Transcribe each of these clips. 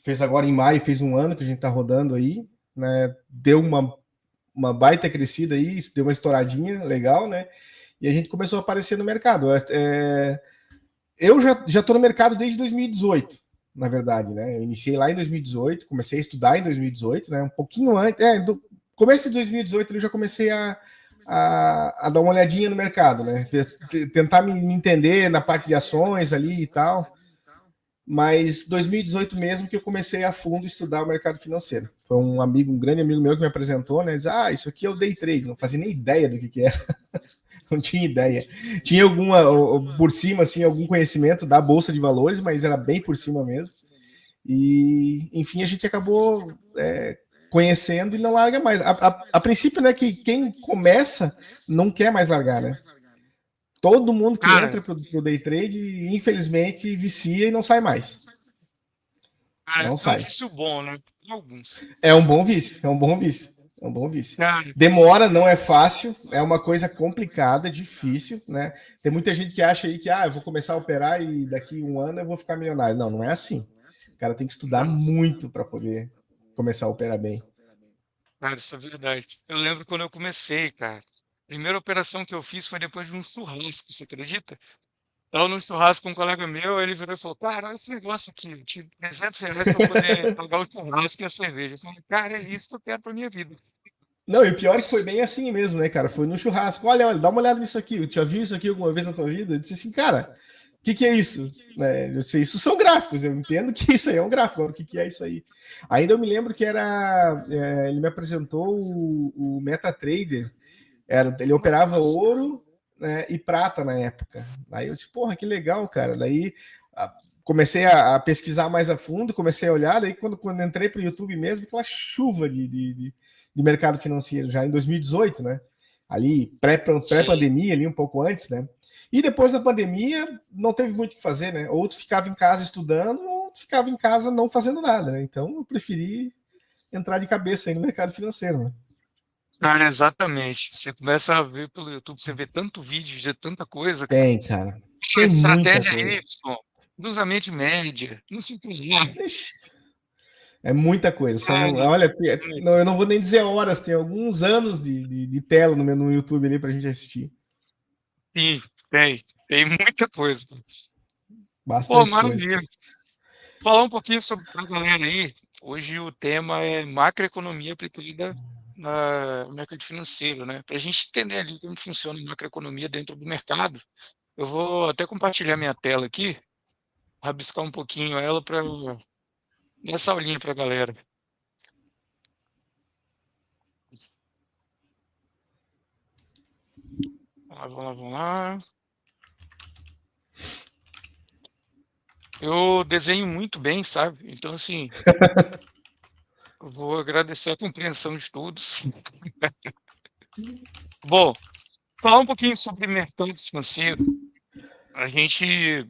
fez agora em maio, fez um ano que a gente está rodando aí, né? Deu uma baita crescida aí, deu uma estouradinha legal, né? E a gente começou a aparecer no mercado. Eu já estou no mercado desde 2018, na verdade, né? Eu iniciei lá em 2018, comecei a estudar em 2018, né? Um pouquinho antes, do começo de 2018 eu já comecei a dar uma olhadinha no mercado, né? Tentar me entender na parte de ações ali e tal. Mas 2018 mesmo que eu comecei a fundo estudar o mercado financeiro. Foi um grande amigo meu que me apresentou, né? Diz, isso aqui é o day trade. Não fazia nem ideia do que era. Não tinha ideia. Tinha por cima, assim, algum conhecimento da Bolsa de Valores, mas era bem por cima mesmo. E, enfim, a gente acabou conhecendo e não larga mais. A princípio, né, que quem começa não quer mais largar, né? Todo mundo que entra pro day trade, infelizmente, vicia e não sai mais. Não sai. É um vício bom, né? Alguns. É um bom vício, é um bom vício. É um bom vício. Cara, Demora, não é fácil, é uma coisa complicada, difícil, né? Tem muita gente que acha aí que eu vou começar a operar e daqui um ano eu vou ficar milionário. Não, não é assim. O cara tem que estudar não. muito para poder começar a operar bem. Cara, isso é verdade. Eu lembro quando eu comecei, cara. A primeira operação que eu fiz foi depois de um churrasco, você acredita? Eu num churrasco com um colega meu, ele virou e falou, cara, olha esse negócio aqui, eu tive R$ 300 para poder pagar o churrasco e a cerveja. Eu falei, cara, é isso que eu quero pra minha vida. Não, e o pior é que foi bem assim mesmo, né, cara? Foi no churrasco. Olha, dá uma olhada nisso aqui. Eu já viu isso aqui alguma vez na tua vida? Eu disse assim, cara, o que é isso? Né? Eu sei, isso são gráficos, eu entendo que isso aí é um gráfico. Agora, o que é isso aí? Ainda eu me lembro que ele me apresentou o MetaTrader. Ele operava ouro, né, e prata na época. Aí eu disse, porra, que legal, cara. Daí comecei a pesquisar mais a fundo, comecei a olhar. Daí quando entrei para o YouTube mesmo, aquela chuva de mercado financeiro, já em 2018, né? Ali, pré-pandemia, ali um pouco antes, né? E depois da pandemia, não teve muito o que fazer, né? Outros ficavam em casa estudando, outros ficavam em casa não fazendo nada, né? Então eu preferi entrar de cabeça aí no mercado financeiro, né? Cara, exatamente. Você começa a ver pelo YouTube, você vê tanto vídeo de tanta coisa, cara. Tem, cara. Tem muita Estratégia coisa. Y, cruzamento média, não sei o que lá. Ixi, é muita coisa. Cara, Olha, eu não vou nem dizer horas, tem alguns anos de tela no YouTube ali pra gente assistir. sim, tem muita coisa. Pô, Bastante coisa. maravilha. Falar um pouquinho sobre a galera aí. Hoje o tema é macroeconomia aplicada no mercado financeiro, né? Para a gente entender ali como funciona a macroeconomia dentro do mercado, eu vou até compartilhar minha tela aqui, rabiscar um pouquinho ela para essa aulinha para a galera. Vamos lá. Eu desenho muito bem, sabe? Então, assim, eu vou agradecer a compreensão de todos. Bom, falar um pouquinho sobre mercado financeiro. A gente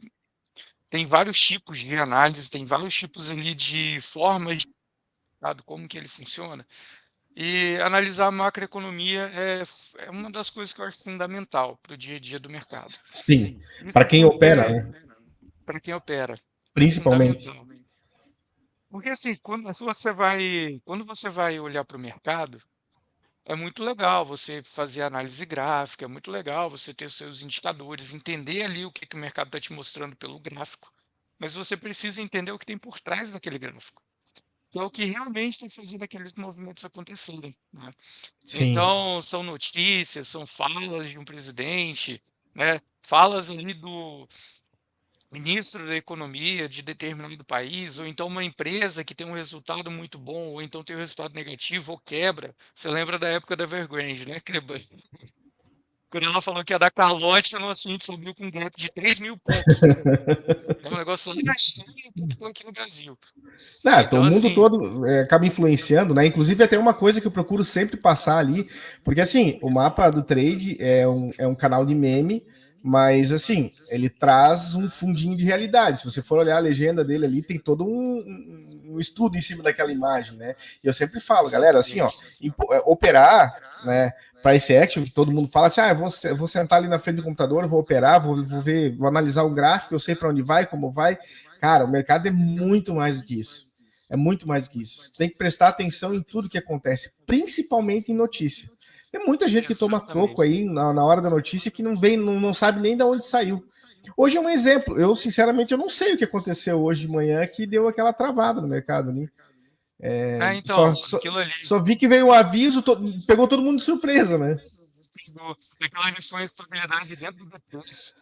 tem vários tipos de análise, tem vários tipos ali de formas de mercado, como que ele funciona. E analisar a macroeconomia é uma das coisas que eu acho fundamental para o dia a dia do mercado. Sim. Isso Para quem opera, porque, né? para quem opera, é Principalmente. fundamental. Porque assim, quando você vai olhar para o mercado, é muito legal você fazer análise gráfica, é muito legal você ter seus indicadores, entender ali o que, que o mercado está te mostrando pelo gráfico. Mas você precisa entender o que tem por trás daquele gráfico, que é o que realmente está fazendo aqueles movimentos acontecerem, né? Sim. Então, são notícias, são falas de um presidente, né? Falas ali do ministro da economia de determinado país, ou então uma empresa que tem um resultado muito bom, ou então tem um resultado negativo, ou quebra. Você lembra da época da Evergrande, né? Quando ela falou que ia dar calote, o nosso índice subiu com um gap de 3.000 pontos. É um negócio lá na China e aqui no Brasil. O Então, mundo assim, todo acaba influenciando, né? Inclusive, até uma coisa que eu procuro sempre passar ali, porque assim, o mapa do trade é um canal de meme, mas assim, ele traz um fundinho de realidade. Se você for olhar a legenda dele ali, tem todo um estudo em cima daquela imagem, né? E eu sempre falo, galera, assim, ó, operar, né? Price action, que todo mundo fala assim, eu vou sentar ali na frente do computador, vou operar, vou ver, vou analisar o gráfico, eu sei para onde vai, como vai. Cara, o mercado é muito mais do que isso. É muito mais do que isso. Você tem que prestar atenção em tudo que acontece, principalmente em notícia. Tem muita gente que toma toco Exatamente. aí na hora da notícia que não vem, não sabe nem de onde saiu. Hoje é um exemplo. Eu, sinceramente, eu não sei o que aconteceu hoje de manhã que deu aquela travada no mercado ali. Só, Então, só, aquilo ali, só vi que veio um aviso, pegou todo mundo de surpresa, né? aquela ali foi a instabilidade dentro do depois.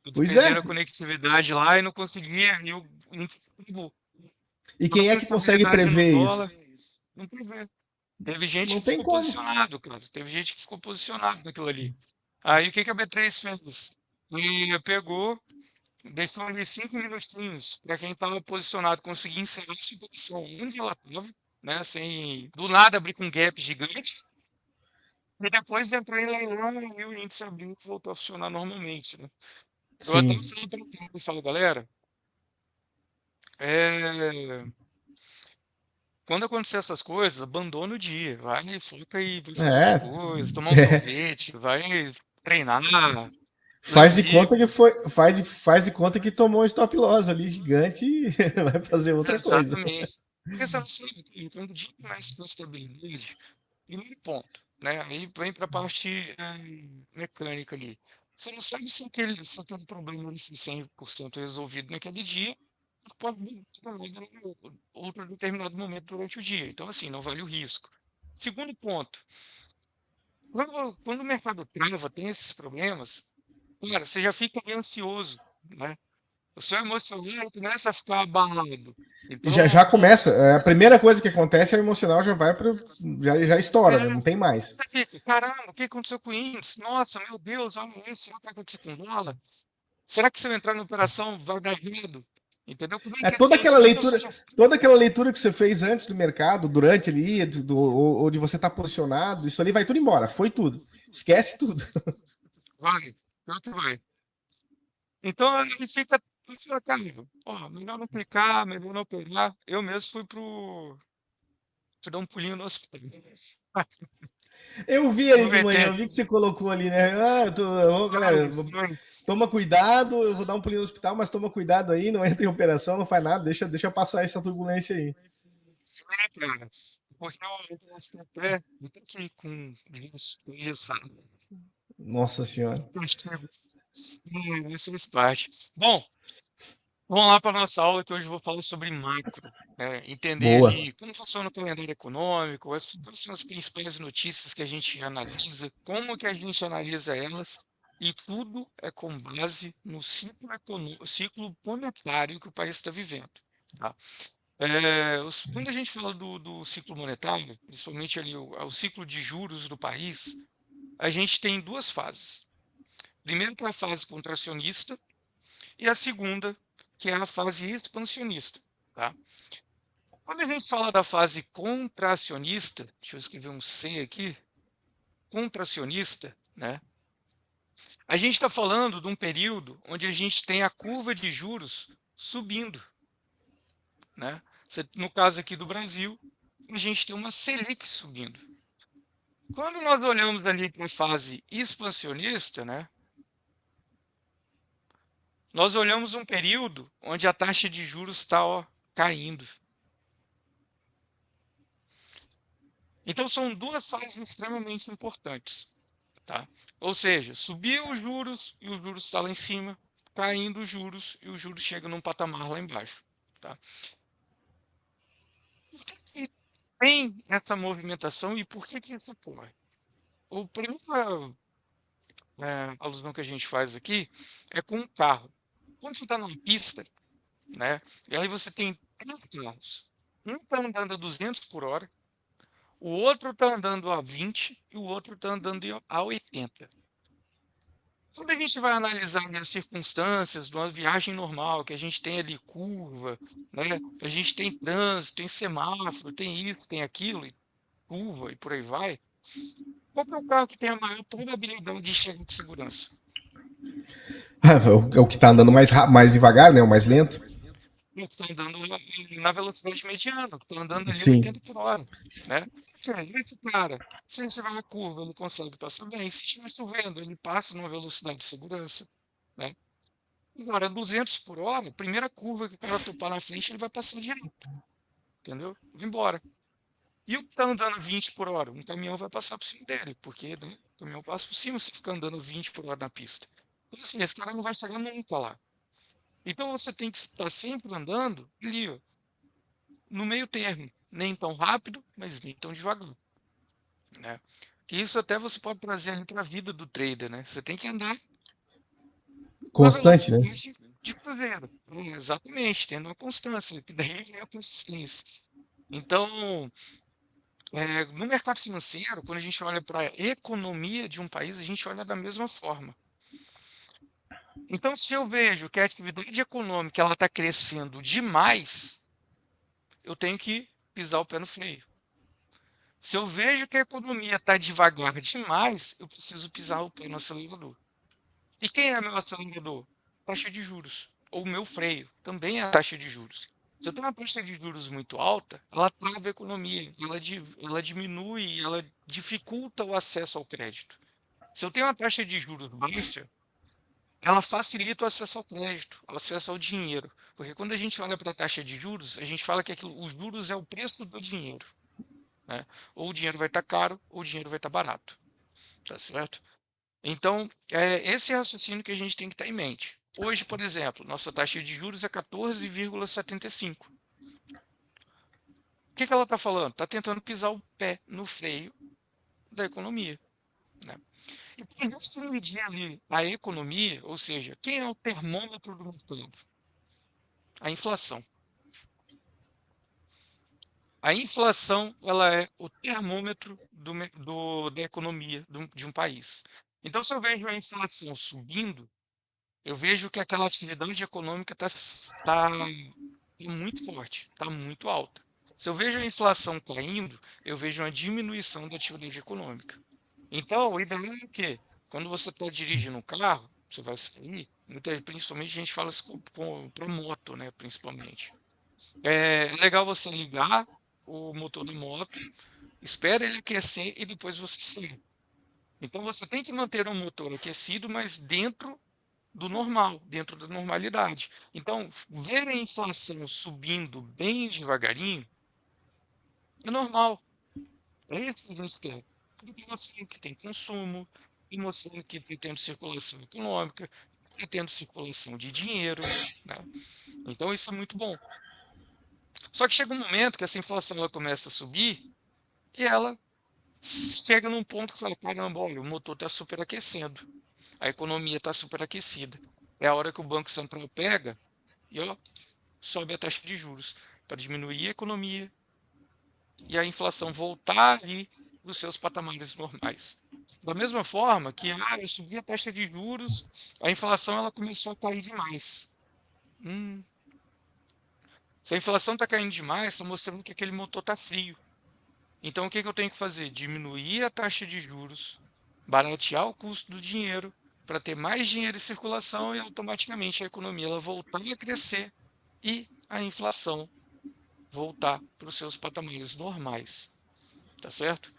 Eles Pois é. perderam a conectividade lá e não conseguia, e o índice acabou. E Toda quem é a que consegue instabilidade no prever dólar, isso? não prevê. Teve gente Não que tem ficou como. posicionado, cara. Teve gente que ficou posicionado naquilo ali. Aí o que que a B3 fez? E pegou, deixou ali 5 minutinhos para quem estava posicionado conseguir encerrar a sua posição onde ela estava, né? Sem do nada abrir com um gap gigante. E depois entrou em leilão e o índice abriu e voltou a funcionar normalmente, né? Eu até Sim. falei para ele, falo, galera, é, quando acontecer essas coisas, abandona o dia, vai, foca e vai fazer outra É. coisa, tomar um sorvete, vai treinar, no Faz de conta que amigo. foi. Faz de conta que tomou um stop loss ali gigante e vai fazer outra coisa. Exatamente. Porque você não sabe, quando o dia começa com estabilidade, primeiro ponto, né? Aí vem para a parte mecânica ali. Você não sabe se aquele problema ele foi 100% resolvido naquele dia, mas pode mudar em outro determinado momento durante o dia. Então, assim, não vale o risco. Segundo ponto, quando o mercado trava, tem esses problemas, cara, você já fica meio ansioso, né? O seu emocional começa a ficar abalado. Já Então, começa. A primeira coisa que acontece é o emocional já vai para. Já estoura, né? Não é, tem mais. você fica, caramba, o que aconteceu com o índice? Nossa, meu Deus, olha isso, será que vai acontecer com o dólar? Será que se eu entrar na operação vai dar errado? Entendeu? Como é É que é esse toda aquela índice? Então você leitura. já Toda aquela leitura que você fez antes do mercado, durante ali, ou de você estar posicionado, isso ali vai tudo embora. Foi tudo. Esquece tudo. vai, pior que vai. Então ele fica, cara, ó, melhor não clicar, melhor não operar. Eu mesmo fui dar um pulinho no hospital. Eu vi ali de manhã, Aproveitei. eu vi que você colocou ali, né? Galera, Foi. toma cuidado, eu vou dar um pulinho no hospital, mas toma cuidado aí, não entra em operação, não faz nada, deixa eu passar essa turbulência aí. Sim, cara. Porque eu gosto do pé, eu tenho que ir com isso, engessado. Nossa senhora. Castigo. Isso faz parte. Bom, vamos lá para a nossa aula, que hoje eu vou falar sobre macro. Entender Boa. ali como funciona o calendário econômico, quais são as principais notícias que a gente analisa, como que a gente analisa elas, e tudo é com base no ciclo monetário que o país está vivendo. Tá? Quando a gente fala do ciclo monetário, principalmente ali o ciclo de juros do país, a gente tem duas fases. Primeiro, que é a fase contracionista, e a segunda, que é a fase expansionista. Tá? Quando a gente fala da fase contracionista, deixa eu escrever um C aqui, contracionista, né? A gente está falando de um período onde a gente tem a curva de juros subindo, né? No caso aqui do Brasil, a gente tem uma Selic subindo. Quando nós olhamos ali para a fase expansionista, né? Nós olhamos um período onde a taxa de juros está caindo. Então são duas fases extremamente importantes, tá? Ou seja, subiu os juros e os juros está lá em cima, caindo os juros e os juros chegam num patamar lá embaixo, tá? Por que que tem essa movimentação e por que que isso ocorre? O primeiro alusão que a gente faz aqui é com um carro. Quando você está numa pista, né? E aí você tem três carros. Um está andando a 200 por hora, o outro está andando a 20 e o outro está andando a 80. Quando a gente vai analisar as circunstâncias de uma viagem normal, que a gente tem ali curva, né? A gente tem trânsito, tem semáforo, tem isso, tem aquilo, e curva e por aí vai. Qual que é o carro que tem a maior probabilidade de chegar com segurança? É o que tá andando mais devagar, né? O mais lento. Que está andando na velocidade mediana, que está andando ali a Sim. 80 por hora, né? Esse cara, se ele tiver uma curva, ele consegue passar bem. Se estiver chovendo, ele passa numa velocidade de segurança, né? Agora, 200 por hora, primeira curva que o cara topar na frente, ele vai passar direto. entendeu? Vai embora. E o que está andando a 20 por hora? Um caminhão vai passar por cima dele, porque, né, o caminhão passa por cima se ficar andando a 20 por hora na pista. Então, assim, esse cara não vai chegar nunca lá. Então você tem que estar sempre andando ali, ó, no meio termo. Nem tão rápido, mas nem tão devagar, né? Que isso até você pode trazer ali para a vida do trader, né? Você tem que andar com a Constante, né? velocidade de cruzeiro. Exatamente, tendo uma constância, que daí vem a consistência. Então, no mercado financeiro, quando a gente olha para a economia de um país, a gente olha da mesma forma. Então, se eu vejo que a atividade econômica ela está crescendo demais, eu tenho que pisar o pé no freio. Se eu vejo que a economia está devagar demais, eu preciso pisar o pé no acelerador. E quem é meu acelerador? Taxa de juros. Ou meu freio, também é a taxa de juros. Se eu tenho uma taxa de juros muito alta, ela trava a economia, ela diminui, ela dificulta o acesso ao crédito. Se eu tenho uma taxa de juros baixa, ela facilita o acesso ao crédito, o acesso ao dinheiro. Porque quando a gente olha para a taxa de juros, a gente fala que os juros é o preço do dinheiro, né? Ou o dinheiro vai estar caro, ou o dinheiro vai estar barato. Tá certo? Então, esse raciocínio que a gente tem que ter em mente. Hoje, por exemplo, nossa taxa de juros é 14,75. O que ela está falando? Está tentando pisar o pé no freio da economia, né? E para a gente medir ali a economia, ou seja, quem é o termômetro do mercado? A inflação. A inflação ela é o termômetro da economia de um país. Então, se eu vejo a inflação subindo, eu vejo que aquela atividade econômica está muito forte, está muito alta. Se eu vejo a inflação caindo, eu vejo uma diminuição da atividade econômica. Então, o ideal é o quê? Quando você está dirigindo um carro, você vai sair, principalmente a gente fala isso para moto, né? Principalmente. É legal você ligar o motor da moto, espera ele aquecer e depois você sair. Então você tem que manter o motor aquecido, mas dentro do normal, dentro da normalidade. Então, ver a inflação subindo bem devagarinho é normal. É isso que a gente quer. Porque está mostrando que tem consumo, está mostrando que está tendo circulação econômica, está tendo circulação de dinheiro, né? Então, isso é muito bom. Só que chega um momento que essa inflação ela começa a subir e ela chega num ponto que fala, caramba, olha, o motor está superaquecendo, a economia está superaquecida. É a hora que o Banco Central pega e ó, sobe a taxa de juros para diminuir a economia e a inflação voltar ali nos seus patamares normais. Da mesma forma que eu subi a taxa de juros, a inflação ela começou a cair demais. Hum, Se a inflação está caindo demais, está mostrando que aquele motor está frio. Então, o que eu tenho que fazer? Diminuir a taxa de juros, baratear o custo do dinheiro, para ter mais dinheiro em circulação e automaticamente a economia ela voltar a crescer e a inflação voltar para os seus patamares normais. Tá certo?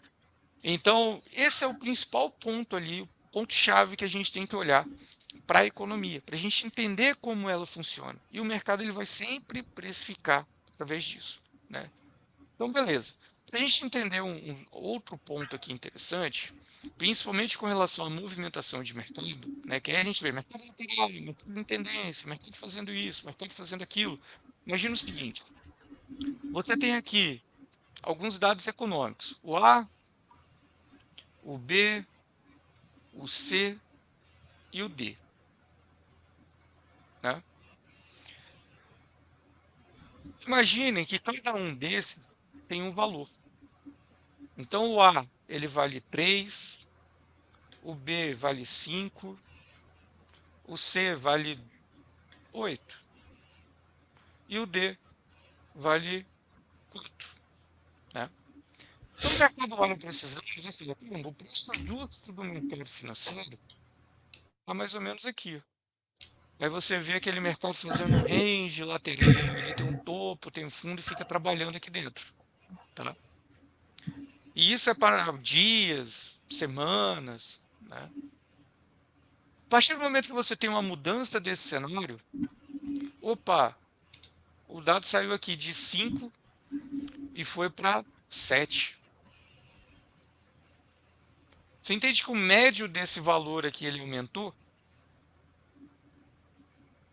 Então, esse é o principal ponto ali, o ponto-chave que a gente tem que olhar para a economia, para a gente entender como ela funciona. E o mercado ele vai sempre precificar através disso, né? Então, beleza. Para a gente entender um outro ponto aqui interessante, principalmente com relação à movimentação de mercado, né, que aí a gente vê mercado lateral, mercado em tendência, mercado fazendo isso, mercado fazendo aquilo. Imagina o seguinte: você tem aqui alguns dados econômicos, o A, o B, o C e o D, né? Imaginem que cada um desses tem um valor. Então, o A ele vale 3, o B vale 5, o C vale 8 e o D vale 4, né? Então, o mercado olha para esses dados e fala, o preço justo do mercado financeiro está mais ou menos aqui. Aí você vê aquele mercado fazendo um range lateral, ele tem um topo, tem um fundo e fica trabalhando aqui dentro, tá? E isso é para dias, semanas, né? A partir do momento que você tem uma mudança desse cenário, opa, o dado saiu aqui de 5 e foi para 7. Você entende que o médio desse valor aqui ele aumentou?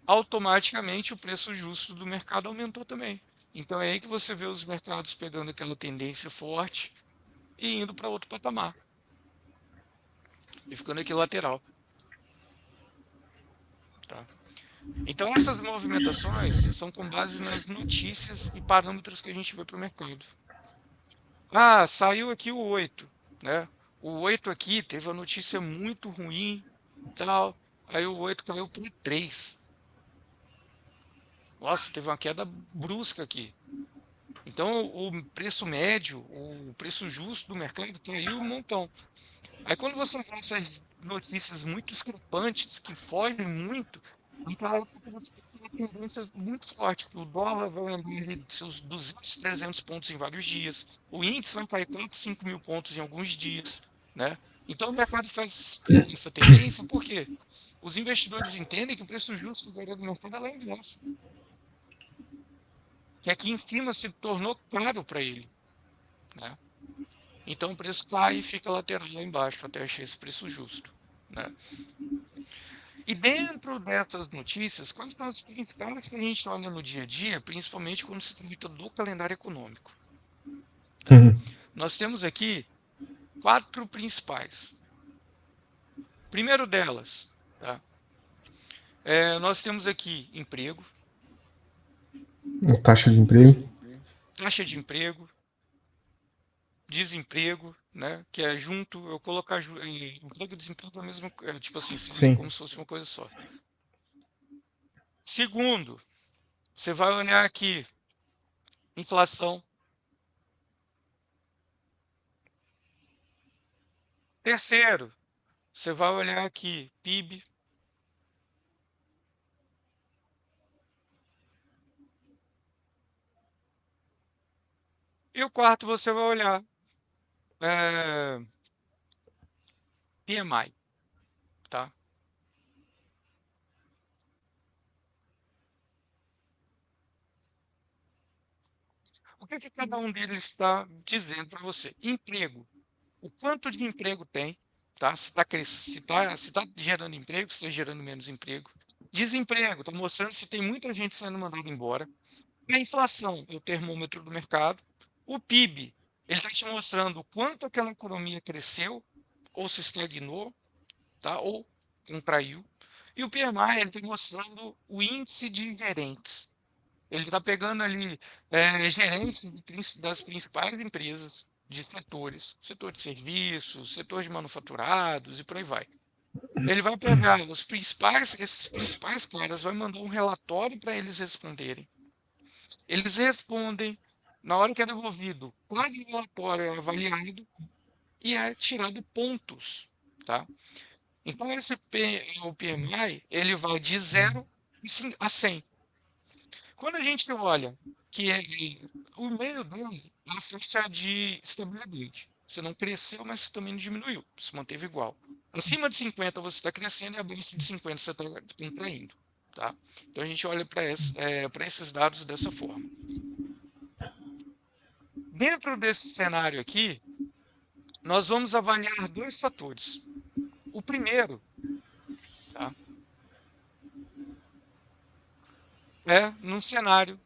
Automaticamente o preço justo do mercado aumentou também. Então é aí que você vê os mercados pegando aquela tendência forte e indo para outro patamar e ficando aqui lateral, tá? Então essas movimentações são com base nas notícias e parâmetros que a gente vê para o mercado. Ah, saiu aqui o 8, né? O 8 aqui teve uma notícia muito ruim, tal. Aí o 8 caiu para 3. Nossa, teve uma queda brusca aqui. Então o preço médio, o preço justo do mercado caiu um montão. Aí quando você vê essas notícias muito discrepantes, que fogem muito, naquela época você tem uma tendência muito forte, que o dólar vai andar ali de seus 200, 300 pontos em vários dias, o índice vai cair 4, 5 mil pontos em alguns dias, né? Então o mercado faz essa tendência, por quê? Os investidores entendem que o preço justo do mercado é lá embaixo, que aqui em cima se tornou caro para ele, né? Então o preço cai e fica lateral lá embaixo até achar esse preço justo, né? E dentro dessas notícias, quais são as principais que a gente olha no dia a dia, principalmente quando se trata do calendário econômico, tá? Uhum. Nós temos aqui 4 principais. Primeiro delas, tá? Nós temos aqui emprego, A taxa de emprego. taxa de emprego, desemprego, né? Que é junto, eu colocar emprego e desemprego é a mesma, tipo assim, Sim. como se fosse uma coisa só. Segundo, você vai olhar aqui, inflação. Terceiro, você vai olhar aqui, PIB. E o quarto, você vai olhar PMI, tá? O que cada um deles está dizendo para você? Emprego. O quanto de emprego tem, tá? Se tá gerando emprego, se está gerando menos emprego. Desemprego, está mostrando se tem muita gente sendo mandada embora. A inflação é o termômetro do mercado. O PIB, ele está te mostrando o quanto aquela economia cresceu ou se estagnou, tá? Ou contraiu. E o PMI, ele está mostrando o índice de gerentes. Ele está pegando ali gerentes das principais empresas de setores, setor de serviços, setor de manufaturados e por aí vai. Ele vai pegar esses principais caras, vai mandar um relatório para eles responderem. Eles respondem, na hora que é devolvido, cada relatório é avaliado e é tirado pontos, tá? Então o PMI, ele vai de 0 a 100. Quando a gente olha que o meio dele é a faixa de estabilidade. Você não cresceu, mas você também não diminuiu. Se manteve igual. Acima de 50 você está crescendo e abaixo de 50 você está contraindo. Tá? Então a gente olha para esses dados dessa forma. Dentro desse cenário aqui, nós vamos avaliar 2 fatores. O primeiro, tá, é num cenário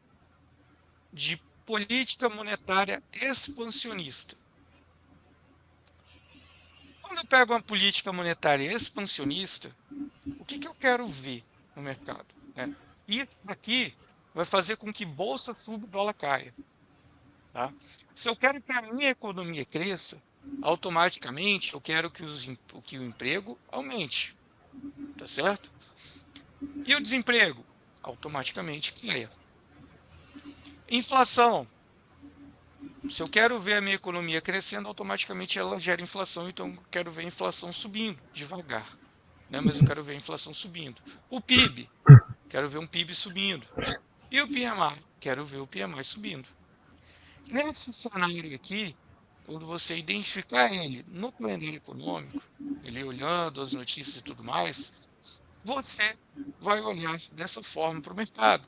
de política monetária expansionista. Quando eu pego uma política monetária expansionista, o que eu quero ver no mercado, né? Isso aqui vai fazer com que bolsa suba e dólar caia, tá? Se eu quero que a minha economia cresça, automaticamente eu quero que o emprego aumente, tá certo? E o desemprego? Automaticamente caia. Inflação. Se eu quero ver a minha economia crescendo, automaticamente ela gera inflação, então eu quero ver a inflação subindo devagar, né? Mas eu quero ver a inflação subindo. O PIB, quero ver um PIB subindo. E o PMI, quero ver o PMI subindo. Nesse cenário aqui, quando você identificar ele no calendário econômico, ele olhando as notícias e tudo mais, você vai olhar dessa forma para o mercado,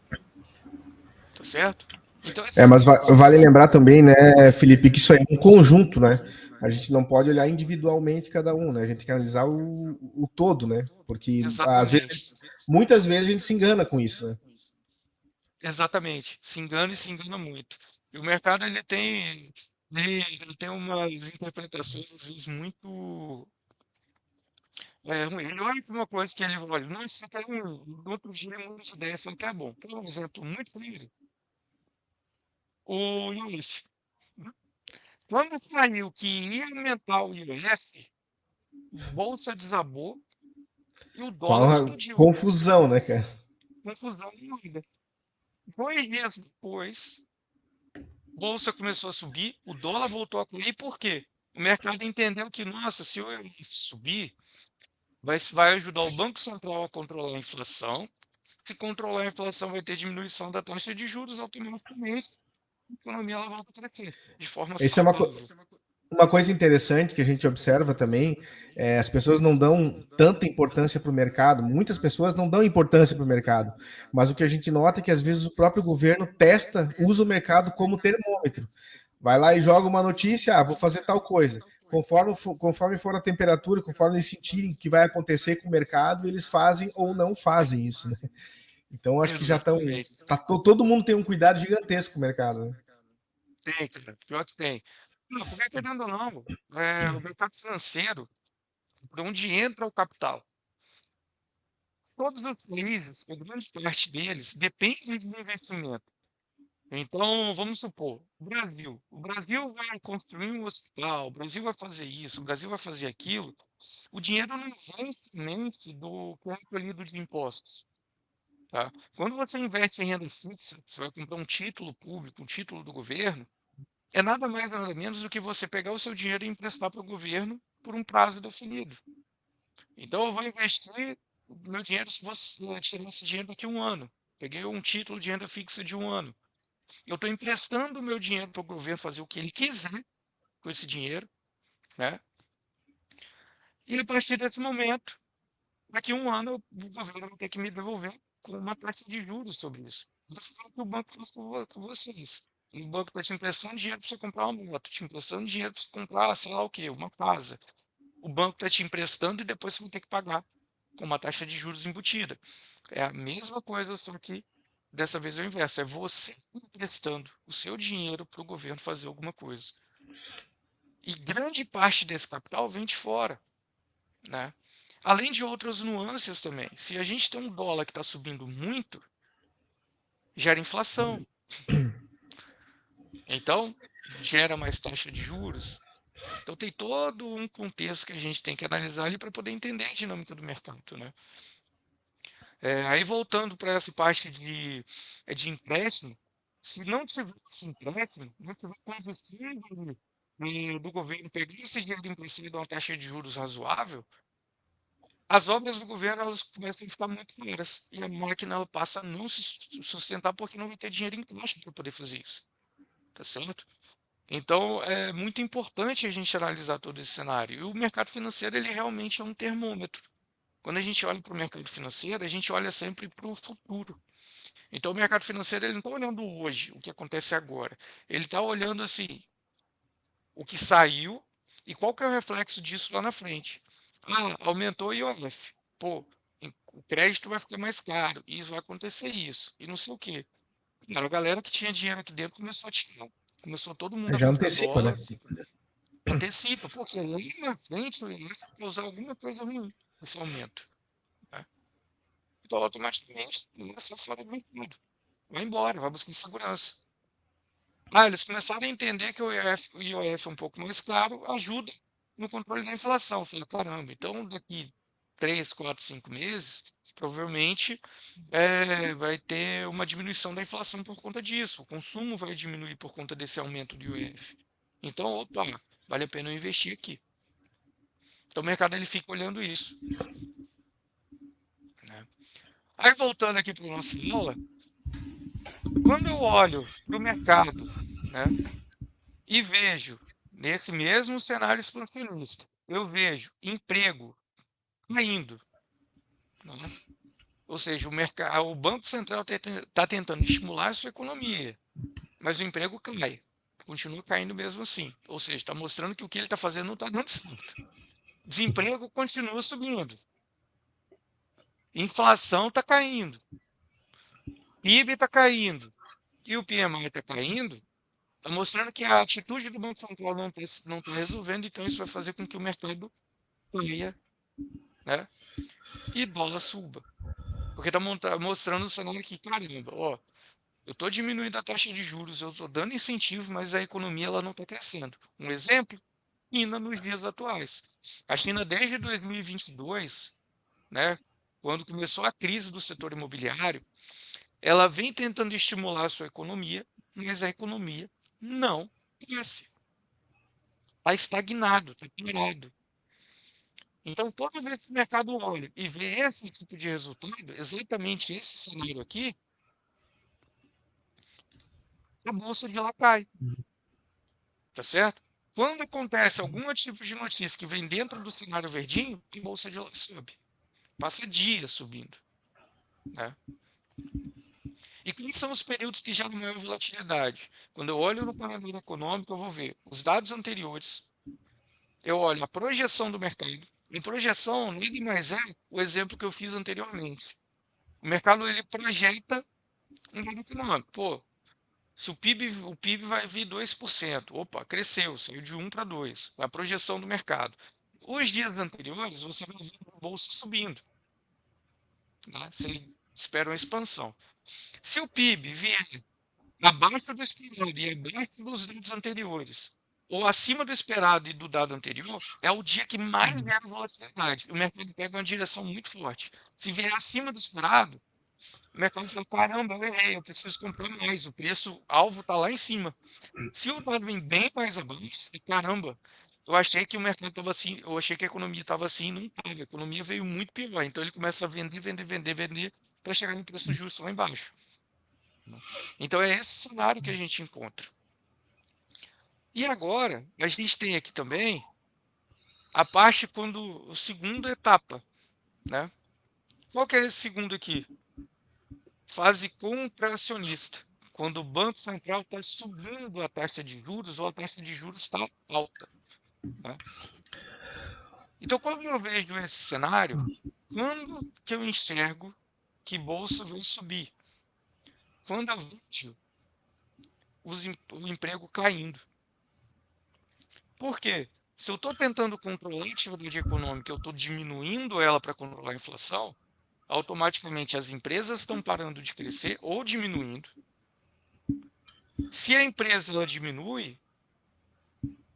tá certo? Então, esses Mas vale motivos. lembrar também, né, Felipe, que isso aí é um conjunto, né? A gente não pode olhar individualmente cada um, né? A gente tem que analisar o todo, né? Porque às vezes, Exatamente. muitas vezes a gente se engana com isso, né? Exatamente. Se engana e se engana muito. E o mercado ele tem umas interpretações às vezes muito ruim. Ele olha para uma coisa que ele olha, não, isso aqui é no outro dia ele muda de ideia, fala que é bom. Por um exemplo muito claro, o IOF. Quando saiu que ia aumentar o IOF, bolsa desabou e o Foi dólar uma explodiu. confusão, né, cara? Confusão moeda. 2 dias depois, bolsa começou a subir, o dólar voltou a cair, por quê? O mercado entendeu que, nossa, se o IOF subir, vai ajudar o Banco Central a controlar a inflação. Se controlar a inflação, vai ter diminuição da taxa de juros automaticamente. A economia ela volta a crescer de forma Isso é saudável. uma coisa interessante que a gente observa também, as pessoas não dão tanta importância para o mercado, muitas pessoas não dão importância para o mercado, mas o que a gente nota é que às vezes o próprio governo testa, usa o mercado como termômetro. Vai lá e joga uma notícia, vou fazer tal coisa. Conforme for a temperatura, conforme eles sentirem que vai acontecer com o mercado, eles fazem ou não fazem isso, né? Então acho que já estão. Exatamente. Todo mundo tem um cuidado gigantesco com o mercado, né? Tem, cara. Pior que tem. Não, porque querendo ou não, o mercado financeiro, por onde entra o capital, todos os países, a grande parte deles, depende de investimento. Então, vamos supor, o Brasil vai construir um hospital, o Brasil vai fazer isso, o Brasil vai fazer aquilo. O dinheiro não vem simplesmente do que é recolhido de impostos. Tá? Quando você investe em renda fixa, você vai comprar um título público, um título do governo, é nada mais nada menos do que você pegar o seu dinheiro e emprestar para o governo por um prazo definido. Então, eu vou investir o meu dinheiro se você tirar esse dinheiro daqui a um ano. Peguei um título de renda fixa de um ano. Eu estou emprestando o meu dinheiro para o governo fazer o que ele quiser com esse dinheiro, né? E a partir desse momento, daqui a um ano, o governo vai ter que me devolver com uma taxa de juros sobre isso. Isso é o que o banco faz com vocês. E o banco está te emprestando dinheiro para você comprar uma moto, te emprestando dinheiro para você comprar, sei lá o quê, uma casa. O banco está te emprestando e depois você vai ter que pagar com uma taxa de juros embutida. É a mesma coisa, só que dessa vez é o inverso. É você emprestando o seu dinheiro para o governo fazer alguma coisa. E grande parte desse capital vem de fora, né? Além de outras nuances também. Se a gente tem um dólar que está subindo muito, gera inflação. Então, gera mais taxa de juros. Então, tem todo um contexto que a gente tem que analisar ali para poder entender a dinâmica do mercado, né? Aí, voltando para essa parte de empréstimo, se não tivesse empréstimo, não tiver combustível do governo pegar esse dinheiro emprestado a uma taxa de juros razoável, as obras do governo elas começam a ficar muito caras e a máquina ela passa a não se sustentar porque não vai ter dinheiro em caixa para poder fazer isso, tá certo? Então é muito importante a gente analisar todo esse cenário. E o mercado financeiro ele realmente é um termômetro. Quando a gente olha para o mercado financeiro, a gente olha sempre para o futuro. Então o mercado financeiro ele não está olhando hoje, o que acontece agora. Ele está olhando assim, o que saiu e qual que é o reflexo disso lá na frente. Aumentou o IOF. Pô, o crédito vai ficar mais caro, isso vai acontecer isso, e não sei o quê. Cara, a galera que tinha dinheiro aqui dentro começou a tirar. Começou todo mundo a Já comprar antecipa, né? dólar, antecipa, porque lá na frente o IOF vai usar alguma coisa ruim esse aumento. Né? Então, automaticamente, começa fora do mercado. Vai embora, vai buscar segurança. Eles começaram a entender que o IOF é um pouco mais caro, ajuda no controle da inflação. Eu falei, caramba, então daqui 3, 4, 5 meses, provavelmente vai ter uma diminuição da inflação por conta disso. O consumo vai diminuir por conta desse aumento do IOF. Então, opa, vale a pena eu investir aqui. Então o mercado ele fica olhando isso. Né? Aí voltando aqui para a nossa aula, quando eu olho para o mercado, né, e vejo, nesse mesmo cenário expansionista, eu vejo emprego caindo, né? Ou seja, o Banco Central está tentando estimular a sua economia. mas o emprego cai. Continua caindo mesmo assim. Ou seja, está mostrando que o que ele está fazendo não está dando certo. Desemprego continua subindo. Inflação está caindo. PIB está caindo. E o PMI está caindo. Está mostrando que a atitude do Banco Central não está resolvendo, então isso vai fazer com que o mercado caia, né? E dólar suba. Porque está mostrando o cenário que, caramba, ó, eu estou diminuindo a taxa de juros, eu estou dando incentivo, mas a economia ela não está crescendo. Um exemplo, China nos dias atuais. A China, desde 2022, né, quando começou a crise do setor imobiliário, ela vem tentando estimular a sua economia, mas a economia não cresce. Está estagnado, está parado. Então, toda vez que o mercado olha e vê esse tipo de resultado, exatamente esse cenário aqui, a bolsa de lá cai, tá certo? Quando acontece algum tipo de notícia que vem dentro do cenário verdinho, a bolsa de lá sobe. Passa dias subindo, né? E quais são os períodos que geram maior volatilidade? Quando eu olho no panorama econômico, eu vou ver os dados anteriores, eu olho a projeção do mercado. E projeção nada mais é o exemplo que eu fiz anteriormente. O mercado ele projeta um dado econômico. Pô, se o PIB vai vir 2%. Opa, cresceu, saiu de 1 para 2. A projeção do mercado. Os dias anteriores, você vai ver a bolsa subindo. Né? Você espera uma expansão. Se o PIB vier abaixo do esperado e abaixo dos dados anteriores, ou acima do esperado e do dado anterior, é o dia que mais gera volatilidade. O mercado pega uma direção muito forte. Se vier acima do esperado, o mercado fala, caramba, eu errei, eu preciso comprar mais, o preço-alvo está lá em cima. Se o dado vem bem mais abaixo, caramba, eu achei que o mercado estava assim, eu achei que a economia estava assim, não estava, a economia veio muito pior, então ele começa a vender, vender, vender, vender, para chegar no preço justo lá embaixo. Né? Então é esse cenário que a gente encontra. E agora, a gente tem aqui também a parte quando, a segunda etapa, né? Qual que é esse segundo aqui? Fase contracionista, quando o Banco Central está subindo a taxa de juros ou a taxa de juros está alta. Né? Então, quando eu vejo esse cenário, quando que eu enxergo que bolsa vai subir? Quando eu vejo o emprego caindo. Por quê? Se eu estou tentando controlar a atividade econômica, eu estou diminuindo ela para controlar a inflação, automaticamente as empresas estão parando de crescer ou diminuindo. Se a empresa ela diminui,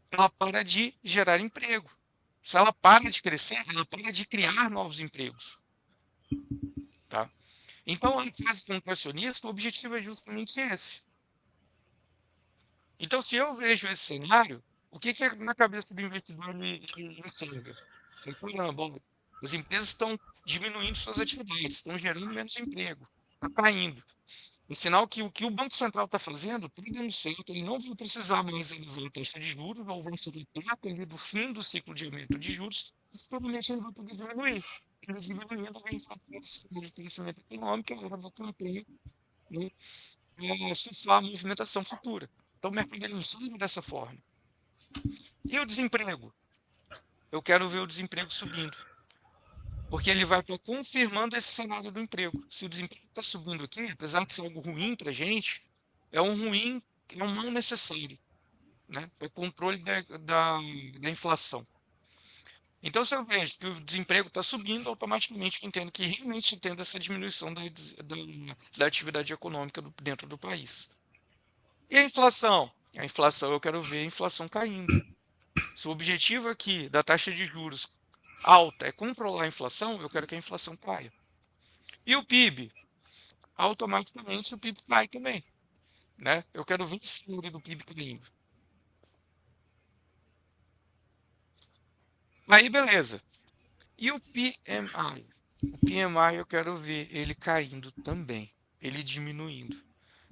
ela para de gerar emprego. Se ela para de crescer, ela para de criar novos empregos. Tá? Então, a fase contracionista, o objetivo é justamente esse. Então, se eu vejo esse cenário, o que é na cabeça do investidor ele enxerga? Fala, caramba, ó, as empresas estão diminuindo suas atividades, estão gerando menos emprego, está caindo. É sinal que o Banco Central está fazendo está dando certo, ele não vai precisar mais elevar a taxa de juros, ou vai ser perto ali do fim do ciclo de aumento de juros, e provavelmente ele vai poder diminuir. Ele diminuindo a inflação de crescimento econômico, ela vai cumprir, né, surfar a movimentação futura. Então o mercado ele enxerga dessa forma. E o desemprego? Eu quero ver o desemprego subindo. Porque ele vai estar confirmando esse cenário do emprego. Se o desemprego está subindo aqui, apesar de ser algo ruim para a gente, é um ruim, é um mal necessário, né? Para o controle da inflação. Então, se eu vejo que o desemprego está subindo, automaticamente eu entendo que realmente tendo essa diminuição da atividade econômica dentro do país. E a inflação? A inflação, eu quero ver a inflação caindo. Se o objetivo aqui da taxa de juros alta é controlar a inflação, eu quero que a inflação caia. E o PIB? Automaticamente o PIB cai também. Né? Eu quero ver esse número do PIB caindo. Aí, beleza. E o PMI? O PMI eu quero ver ele caindo também, ele diminuindo.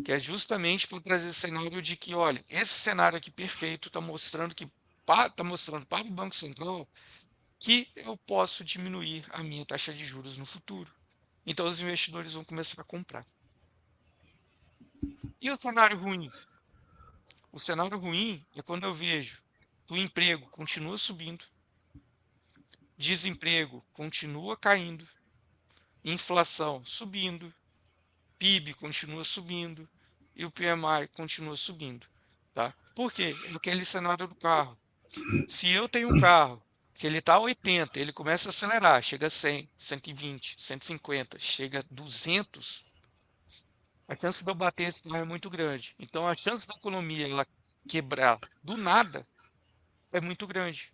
Que é justamente para trazer esse cenário de que, olha, esse cenário aqui perfeito está mostrando está mostrando para o Banco Central que eu posso diminuir a minha taxa de juros no futuro. Então os investidores vão começar a comprar. E o cenário ruim? O cenário ruim é quando eu vejo que o emprego continua subindo, desemprego continua caindo, inflação subindo, PIB continua subindo e o PMI continua subindo, tá? Por quê? É aquele cenário do carro. Se eu tenho um carro que ele está a 80, ele começa a acelerar, chega a 100, 120, 150, chega a 200, a chance de eu bater esse carro é muito grande. Então a chance da economia ela quebrar do nada é muito grande.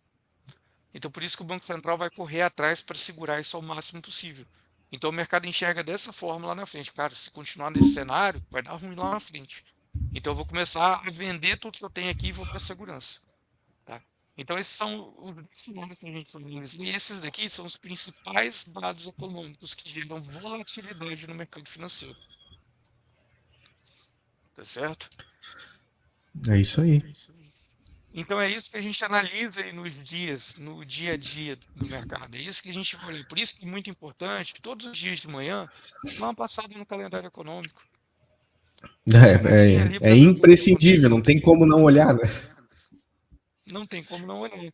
Então por isso que o Banco Central vai correr atrás para segurar isso ao máximo possível. Então o mercado enxerga dessa forma lá na frente. Cara, se continuar nesse cenário, vai dar ruim lá na frente. Então eu vou começar a vender tudo que eu tenho aqui e vou para a segurança. Tá? Então, esses são os cenários que a gente analisa. E esses daqui são os principais dados econômicos que geram volatilidade no mercado financeiro. Tá certo? É isso aí. Então, é isso que a gente analisa aí nos dias, no dia a dia do mercado. É isso que a gente vai olhar. Por isso que é muito importante que todos os dias de manhã, dá uma passada no calendário econômico. Dá uma olhadinha ali É para ver o que imprescindível, aconteceu. não tem como não olhar, né? Não tem como não olhar.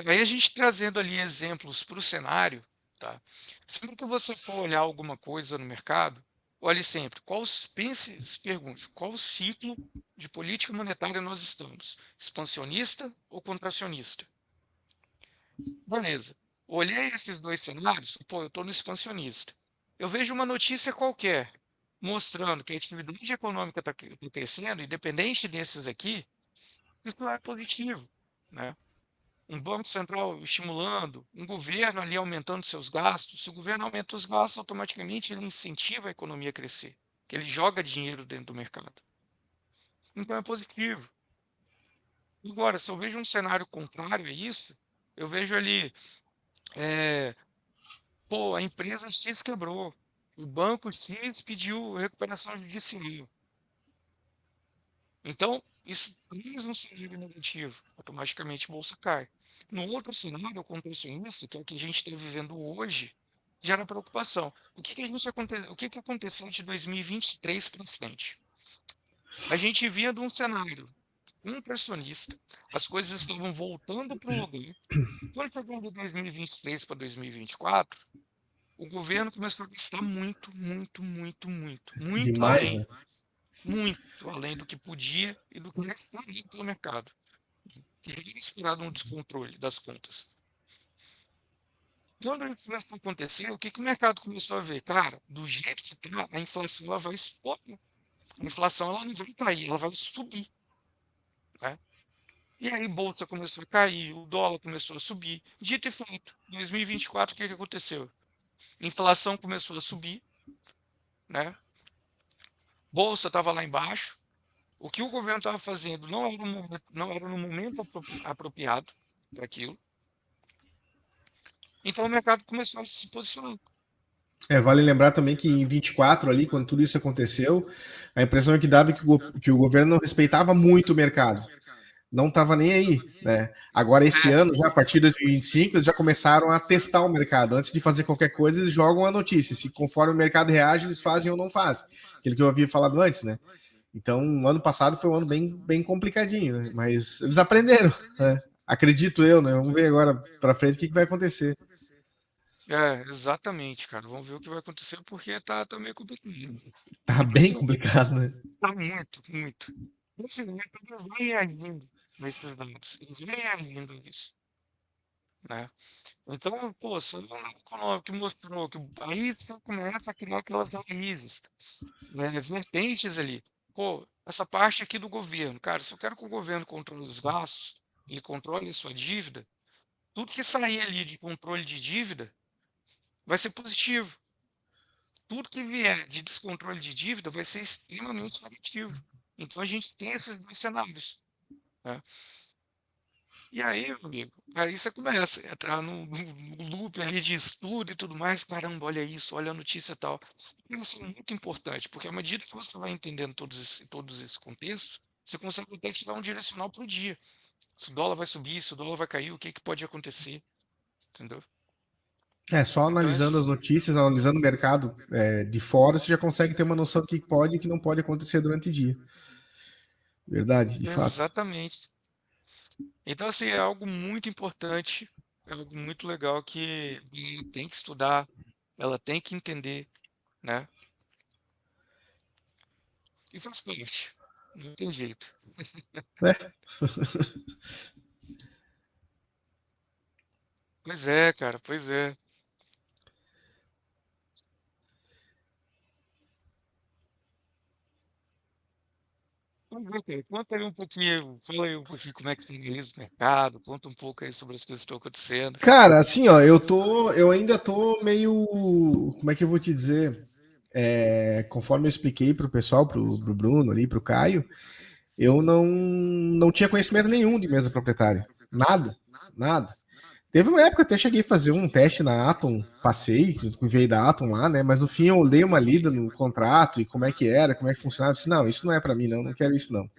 Aí a gente trazendo ali exemplos para o cenário, tá? Sempre que você for olhar alguma coisa no mercado, olhe sempre, pense, se pergunte, qual ciclo de política monetária nós estamos? Expansionista ou contracionista? Beleza. Olhei esses dois cenários, pô, eu estou no expansionista. Eu vejo uma notícia qualquer mostrando que a atividade econômica está crescendo, independente desses aqui, isso é positivo, né? Um banco central estimulando, um governo ali aumentando seus gastos. Se o governo aumenta os gastos, automaticamente ele incentiva a economia a crescer, que ele joga dinheiro dentro do mercado. Então é positivo. Agora, se eu vejo um cenário contrário a isso, eu vejo ali, é, pô, a empresa X quebrou, o banco X pediu recuperação judicial. Então, isso traz um cenário negativo, automaticamente a bolsa cai. No outro cenário, acontece isso, que é o que a gente está vivendo hoje, gera preocupação. O que que aconteceu de 2023 para frente? A gente vinha de um cenário impressionista, as coisas estavam voltando para o lugar. Quando chegou de 2023 para 2024, o governo começou a gastar muito, muito, muito, muito, muito Demais, além né? muito além do que podia e do que era esperado pelo mercado, que já era esperado um descontrole das contas. Quando isso começou a acontecer, o que, que o mercado começou a ver? Cara, do jeito que está, a inflação ela vai explodir. A inflação ela não vai cair, ela vai subir. Né? E aí, bolsa começou a cair, o dólar começou a subir. Dito e feito, em 2024, o que, que aconteceu? Inflação começou a subir, né? Bolsa estava lá embaixo. O que o governo estava fazendo não era no momento apropriado para aquilo. Então o mercado começou a se posicionar. Vale lembrar também que em 24 ali, quando tudo isso aconteceu, a impressão é que dava que o governo não respeitava muito o mercado. Não estava nem aí, né? Agora, esse ano, já a partir de 2025, eles já começaram a testar o mercado. Antes de fazer qualquer coisa, eles jogam a notícia. Se conforme o mercado reage, eles fazem ou não fazem. Aquilo que eu havia falado antes, né? Então, o ano passado foi um ano bem complicadinho, né? Mas eles aprenderam, né? Acredito eu, né? Vamos ver agora para frente o que vai acontecer. Exatamente, cara. Vamos ver o que vai acontecer porque tá meio complicado. Tá Porque bem assim, complicado, né? tá muito, muito. Esse mercado vai reagindo nesses dados. Eles vão reagindo a isso. Né? Então, pô, se o dado econômico que mostrou que aí você começa a criar aquelas raízes, né, vertentes ali. Pô, essa parte aqui do governo, cara, se eu quero que o governo controle os gastos, ele controle a sua dívida, tudo que sair ali de controle de dívida vai ser positivo. Tudo que vier de descontrole de dívida vai ser extremamente negativo. Então a gente tem esses dois cenários. Né? E aí, meu amigo, aí você começa a entrar no loop ali de estudo e tudo mais. Caramba, olha isso, olha a notícia e tal. Isso é muito importante, porque à medida que você vai entendendo todos esses contextos, você consegue até tirar um direcional para o dia. Se o dólar vai subir, se o dólar vai cair, o que, que pode acontecer, entendeu? Só Então, analisando as notícias, analisando o mercado de fora, você já consegue ter uma noção do que pode e que não pode acontecer durante o dia. Verdade, de fato. Exatamente. Então, assim, é algo muito importante, é algo muito legal que ela tem que estudar, ela tem que entender, né? E faz parte. Não tem jeito. É. Pois é, cara, pois é. Pois é, cara. Conta aí um pouquinho, fala aí um pouquinho como é que finaliza o mercado, conta um pouco aí sobre as coisas que estão acontecendo. Cara, assim, ó, eu ainda tô meio, como é que eu vou te dizer? Conforme eu expliquei pro pessoal, pro Bruno ali, pro Caio, eu não tinha conhecimento nenhum de mesa proprietária. Nada, nada. Teve uma época que eu até cheguei a fazer um teste na Atom, passei, veio da Atom lá, né? Mas no fim eu dei uma lida no contrato e como é que era, como é que funcionava. Eu disse, não, isso não é para mim, não quero isso não.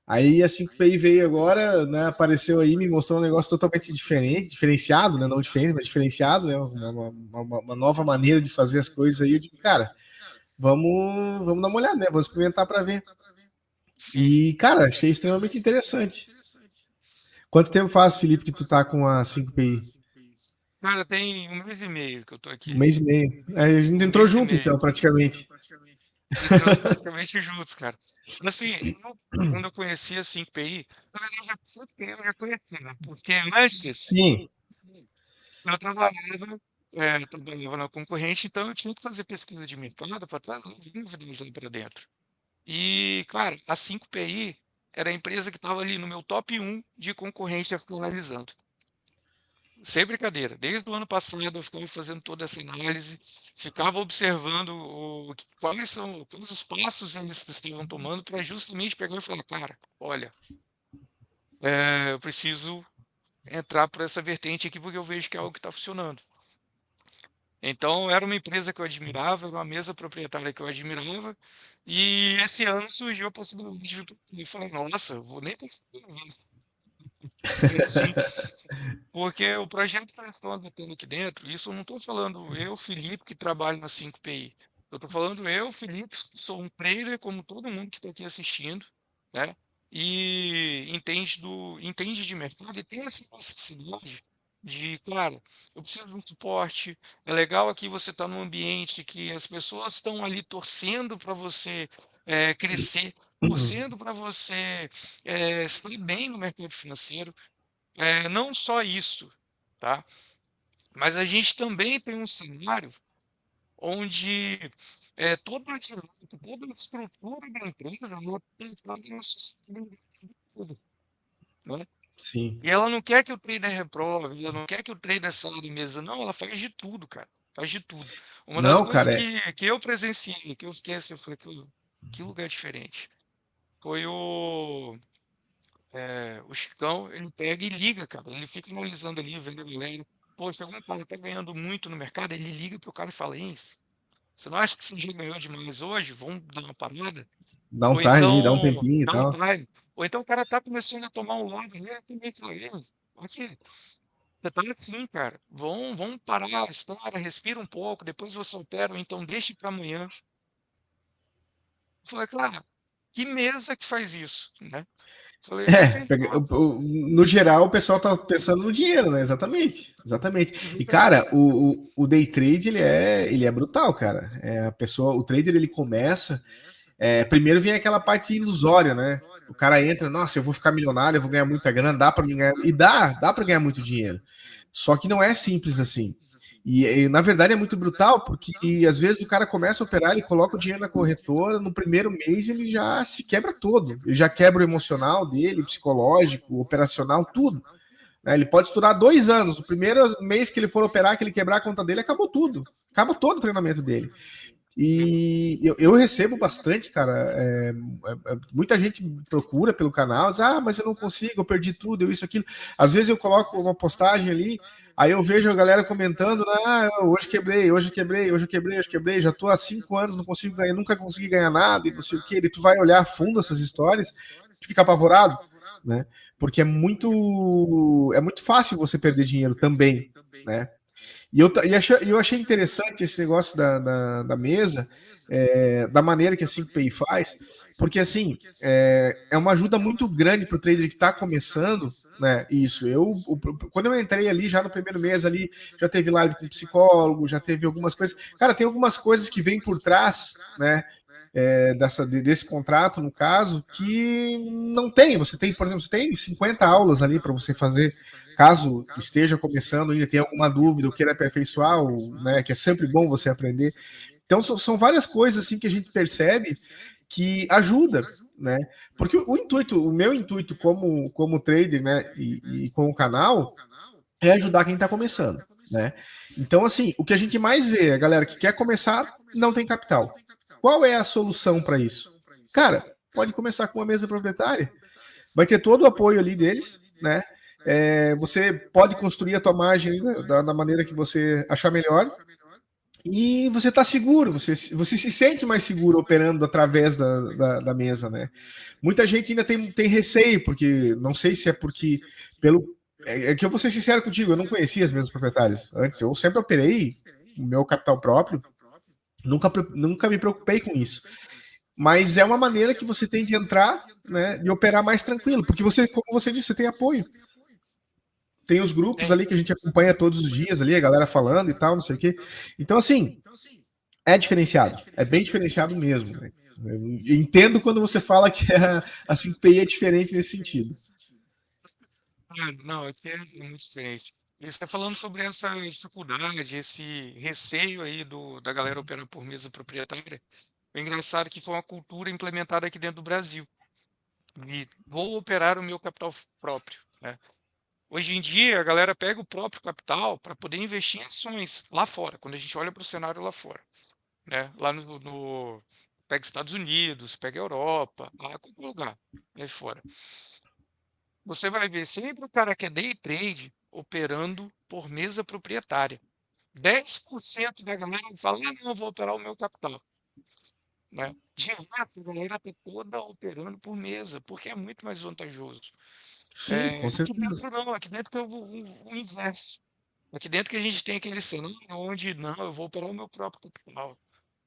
Aí a 5PI veio agora, né? Apareceu aí, me mostrou um negócio totalmente diferente, diferenciado, né? Não diferente, mas diferenciado, né? Uma nova maneira de fazer as coisas aí. Eu digo, cara, vamos dar uma olhada, né? Vamos experimentar para ver. Sim. E, cara, achei extremamente interessante. Quanto tempo faz, Felipe, que tu tá com a 5PI? Cara, tem um mês e meio que eu tô Um aqui. mês e meio. Aí a gente Um entrou mês e junto, meio. então, praticamente. Entramos praticamente juntos, cara. Assim, quando eu conheci a 5PI, na verdade, a 5PI eu já conhecia, né? Porque antes Sim. eu trabalhava na concorrente, então eu tinha que fazer pesquisa de mercado para trazer novidades lá para dentro. E, cara, a 5PI era a empresa que estava ali no meu top um de concorrente a ficar analisando. Sem brincadeira, desde o ano passado eu ficava fazendo toda essa análise, ficava observando quais os passos eles estavam tomando para justamente pegar e falar, cara, olha, eu preciso entrar por essa vertente aqui porque eu vejo que é algo que está funcionando. Então, era uma empresa que eu admirava, era uma mesa proprietária que eu admirava, e esse ano surgiu a possibilidade de vir para cá. Eu falei, nossa, eu vou nem pensar nisso. Assim, porque o projeto que eles estão adotando aqui dentro, isso eu não estou falando eu, Felipe, que trabalho na 5PI. Eu estou falando eu, Felipe, que sou um trader como todo mundo que está aqui assistindo, né? E entende de mercado e tem essa necessidade de, cara, eu preciso de um suporte. É legal aqui você estar num ambiente que as pessoas estão ali torcendo para você crescer, torcendo para você estar bem no mercado financeiro. Não só isso, tá? Mas a gente também tem um cenário onde toda a dinâmica, toda a estrutura da empresa ela tem na sustentabilidade de tudo, né? Sim. E ela não quer que o trader reprove, ela não quer que o trader saia da mesa, não, ela faz de tudo, cara. Faz de tudo. Uma das Não, coisas cara, que eu presenciei, que eu fiquei assim, eu falei, que lugar diferente. Foi o Chicão, ele pega e liga, cara. Ele fica analisando ali, vendo a galera. Pô, se algum cara tá ganhando muito no mercado, ele liga pro cara e fala, hein, você não acha que você já ganhou demais hoje? Vamos dar uma parada? dá um Ou time, dá um então, tempinho e dá um tal. time. Ou então o cara tá começando a tomar um lado, ele também fala, ei, aqui, você tá assim, cara. Vamos parar, espera, respira um pouco, depois você opera, ou então deixa para amanhã. Eu falei, cara, que mesa que faz isso, né? Falei, você, No geral, o pessoal tá pensando no dinheiro, né? Exatamente, exatamente. E cara, exatamente. o day trade ele é brutal, cara. O trader ele começa, primeiro vem aquela parte ilusória, né? O cara entra, nossa, eu vou ficar milionário, eu vou ganhar muita grana, dá para mim ganhar e dá para ganhar muito dinheiro. Só que não é simples assim. Na verdade é muito brutal, porque às vezes o cara começa a operar, ele coloca o dinheiro na corretora, no primeiro mês ele já se quebra todo. Ele já quebra o emocional dele, psicológico, operacional, tudo. Né? Ele pode estudar 2 anos. O primeiro mês que ele for operar, que ele quebrar a conta dele, acabou tudo. Acaba todo o treinamento dele. E eu recebo bastante, cara. Muita gente me procura pelo canal, diz, mas eu não consigo, eu perdi tudo, eu isso, aquilo. Às vezes eu coloco uma postagem ali, aí eu vejo a galera comentando, hoje quebrei, hoje quebrei, hoje quebrei, hoje quebrei, já tô há 5 anos, não consigo ganhar, nunca consegui ganhar nada, e não sei o que. E tu vai olhar a fundo essas histórias, tu fica apavorado, né? Porque é muito fácil você perder dinheiro também, né? Eu achei interessante esse negócio da mesa, da maneira que a SyncPay faz, porque assim é uma ajuda muito grande para o trader que está começando, né? Isso. Quando eu entrei ali, já no primeiro mês ali, já teve live com psicólogo, já teve algumas coisas. Cara, tem algumas coisas que vêm por trás, né? Desse contrato, no caso, que não tem. Você tem, por exemplo, você tem 50 aulas ali para você fazer, caso esteja começando ainda, tenha alguma dúvida, ou queira aperfeiçoar, né, que é sempre bom você aprender. Então, são várias coisas assim que a gente percebe que ajuda, né? Porque o meu intuito como trader, né, e com o canal, é ajudar quem está começando, né? Então, assim, o que a gente mais vê, a galera que quer começar, não tem capital. Qual é a solução para isso? Cara, pode começar com uma mesa proprietária, vai ter todo o apoio ali deles, né? Você pode construir a tua margem da maneira que você achar melhor, e você está seguro, você se sente mais seguro operando através da mesa, né? Muita gente ainda tem receio, porque não sei se é porque pelo. Que eu vou ser sincero contigo, eu não conhecia as mesas proprietárias antes, eu sempre operei o meu capital próprio, nunca me preocupei com isso. Mas é uma maneira que você tem de entrar, né, e operar mais tranquilo, porque você, como você disse, você tem apoio. Tem os grupos ali que a gente acompanha todos os dias ali, a galera falando e tal, não sei o quê. Então, assim, é diferenciado. É bem diferenciado mesmo. Né? Eu entendo quando você fala que a SyncPay é diferente nesse sentido. Não, aqui é muito diferente. E você está falando sobre essa dificuldade, esse receio aí da galera operar por mesa proprietária. É engraçado que foi uma cultura implementada aqui dentro do Brasil. E vou operar o meu capital próprio, né? Hoje em dia, a galera pega o próprio capital para poder investir em ações lá fora, quando a gente olha para o cenário lá fora, né? Lá pega Estados Unidos, pega Europa, lá qualquer lugar, aí fora. Você vai ver sempre o cara que é day trade operando por mesa proprietária. 10% da galera fala, ah, não, eu vou operar o meu capital. Né? De fato, a galera está toda operando por mesa, porque é muito mais vantajoso. Sim, com Aqui certeza. dentro não, aqui dentro que é o inverso. Aqui dentro que a gente tem aquele cenário onde, não, eu vou operar o meu próprio capital.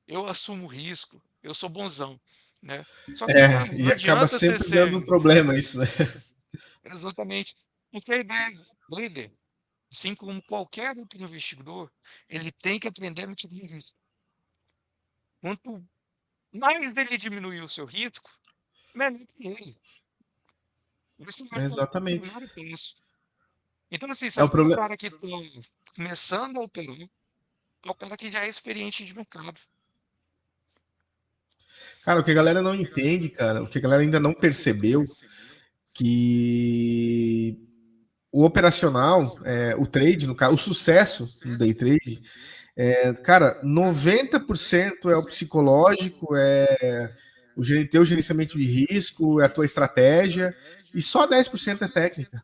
Eu assumo o risco, eu sou bonzão, né? Só que, cara, não E acaba adianta você sempre dando ser problema isso, né? exatamente. Porque a ideia do trader, assim como qualquer outro investidor, ele tem que aprender a mitigar o risco. Quanto mais ele diminuir o seu risco, melhor para ele. Esse vai ser o Exatamente. primeiro passo. Então, assim, você É o pega o problema. cara que está começando a operar, é o cara que já é experiente de mercado. Cara, o que a galera não entende, cara, o que a galera ainda não percebeu, que o operacional, o trade, no caso, o sucesso no day trade, cara, 90% é o psicológico, teu gerenciamento de risco, é a tua estratégia, e só 10% é técnica.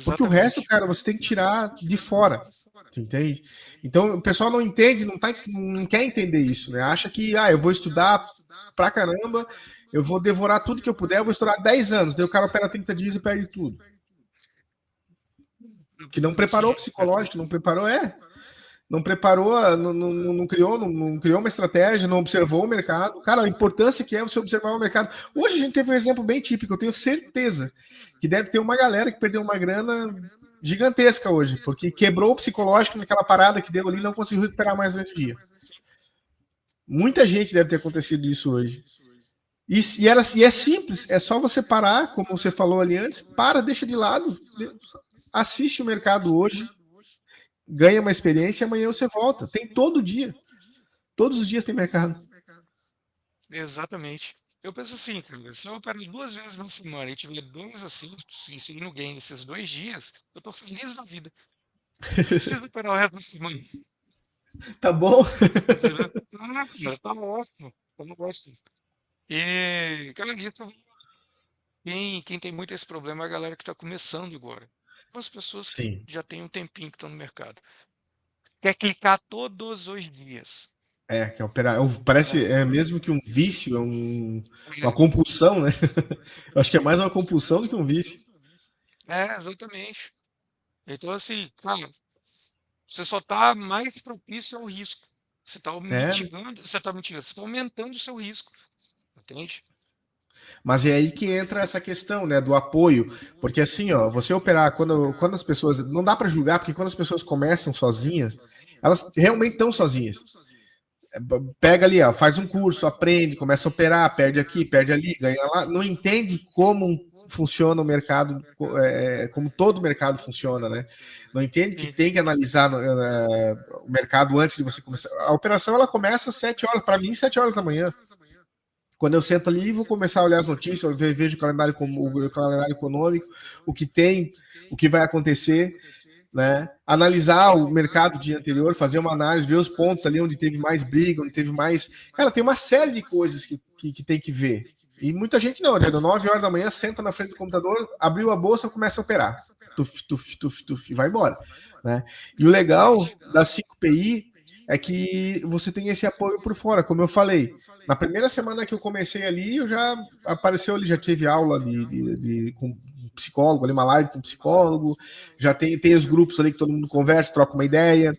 Porque o resto, Exatamente. cara, você tem que tirar de fora. Tu entende? Então o pessoal não entende, não quer entender isso, né? Acha que eu vou estudar pra caramba, eu vou devorar tudo que eu puder, eu vou estudar 10 anos, daí o cara opera 30 dias e perde tudo. Que não Desse preparou o jeito, cara. psicológico, não preparou, não preparou, não criou uma estratégia, não observou o mercado. Cara, a importância que é você observar o mercado. Hoje a gente teve um exemplo bem típico, eu tenho certeza que deve ter uma galera que perdeu uma grana gigantesca hoje, porque quebrou o psicológico naquela parada que deu ali e não conseguiu recuperar mais no outro dia. Muita gente deve ter acontecido isso hoje. E é simples, é só você parar, como você falou ali antes, deixa de lado, assiste o mercado hoje, ganha uma experiência e amanhã você volta. Tem todo dia. Todos os dias tem mercado. Exatamente. Eu penso assim, cara, se eu opero 2 vezes na semana e tiver 2 acertos e seguir no game esses 2 dias, eu tô feliz da vida. Não preciso operar o resto da semana. Tá bom? Entendeu? Cara, tá ótimo. Tá ótimo. E, cara, isso, quem tem muito esse problema é a galera que tá começando agora. As pessoas que Sim. já tem um tempinho que estão no mercado. Quer clicar todos os dias. Que é operar. Parece Né? mesmo que um vício, uma compulsão, né? Eu acho que é mais uma compulsão do que um vício. Exatamente. Então, assim, cara. você só está mais propício ao risco. Você está É, mitigando, você está aumentando o seu risco, entende? mas é aí que entra essa questão, né, do apoio, porque assim, ó, você operar quando as pessoas, não dá para julgar, porque quando as pessoas começam sozinhas, elas realmente estão sozinhas. Pega ali, ó, faz um curso, aprende, começa a operar, perde aqui, perde ali, ganha lá, não entende como funciona o mercado, como todo mercado funciona, né? Não entende que Sim. tem que analisar o mercado antes de você começar. A operação ela começa às 7 horas, para mim, 7 horas da manhã. Quando eu sento ali, vou começar a olhar as notícias, eu vejo o calendário econômico, o que tem, o que vai acontecer, né? Analisar o mercado dia anterior, fazer uma análise, ver os pontos ali onde teve mais briga, onde teve mais. Cara, tem uma série de coisas que tem que ver. E muita gente não, né? Às 9 horas da manhã, senta na frente do computador, abriu a bolsa, começa a operar. Tuf, tuf, tuf, tuf, e vai embora. Né? E o legal das 5 PI é que você tem esse apoio por fora, como eu falei. Na primeira semana que eu comecei ali, eu já apareceu ali, já tive aula com psicólogo, ali uma live com psicólogo, já tem os grupos ali que todo mundo conversa, troca uma ideia,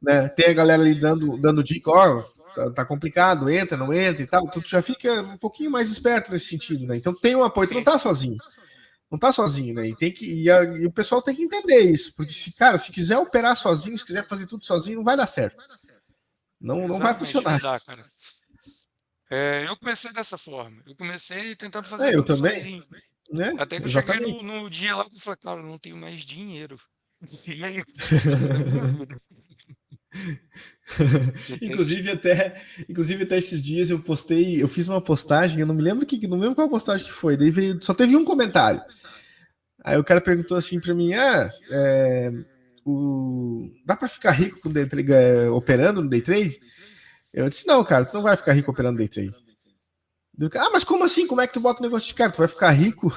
né? Tem a galera ali dando dica, ó, tá complicado, entra, não entra e tal, tu já fica um pouquinho mais esperto nesse sentido, né? Então tem um apoio, tu não tá sozinho. Não tá sozinho, né? E o pessoal tem que entender isso, porque se quiser operar sozinho, se quiser fazer tudo sozinho, não vai dar certo. Não vai Exatamente, não funcionar. dá, cara. Eu comecei dessa forma. Eu comecei tentando fazer Eu tudo também, sozinho. né? Até que eu cheguei no, Exatamente. no dia lá que eu falei, cara, eu não tenho mais dinheiro. E aí, eu mudar minha vida. Entende? inclusive até esses dias eu fiz uma postagem, eu não me lembro qual postagem que foi, daí só teve um comentário. Aí o cara perguntou assim para mim, dá para ficar rico com day trade, operando no day trade? Eu disse, não, cara, tu não vai ficar rico operando day trade. Mas como assim? Como é que tu bota o negócio de cara? Tu vai ficar rico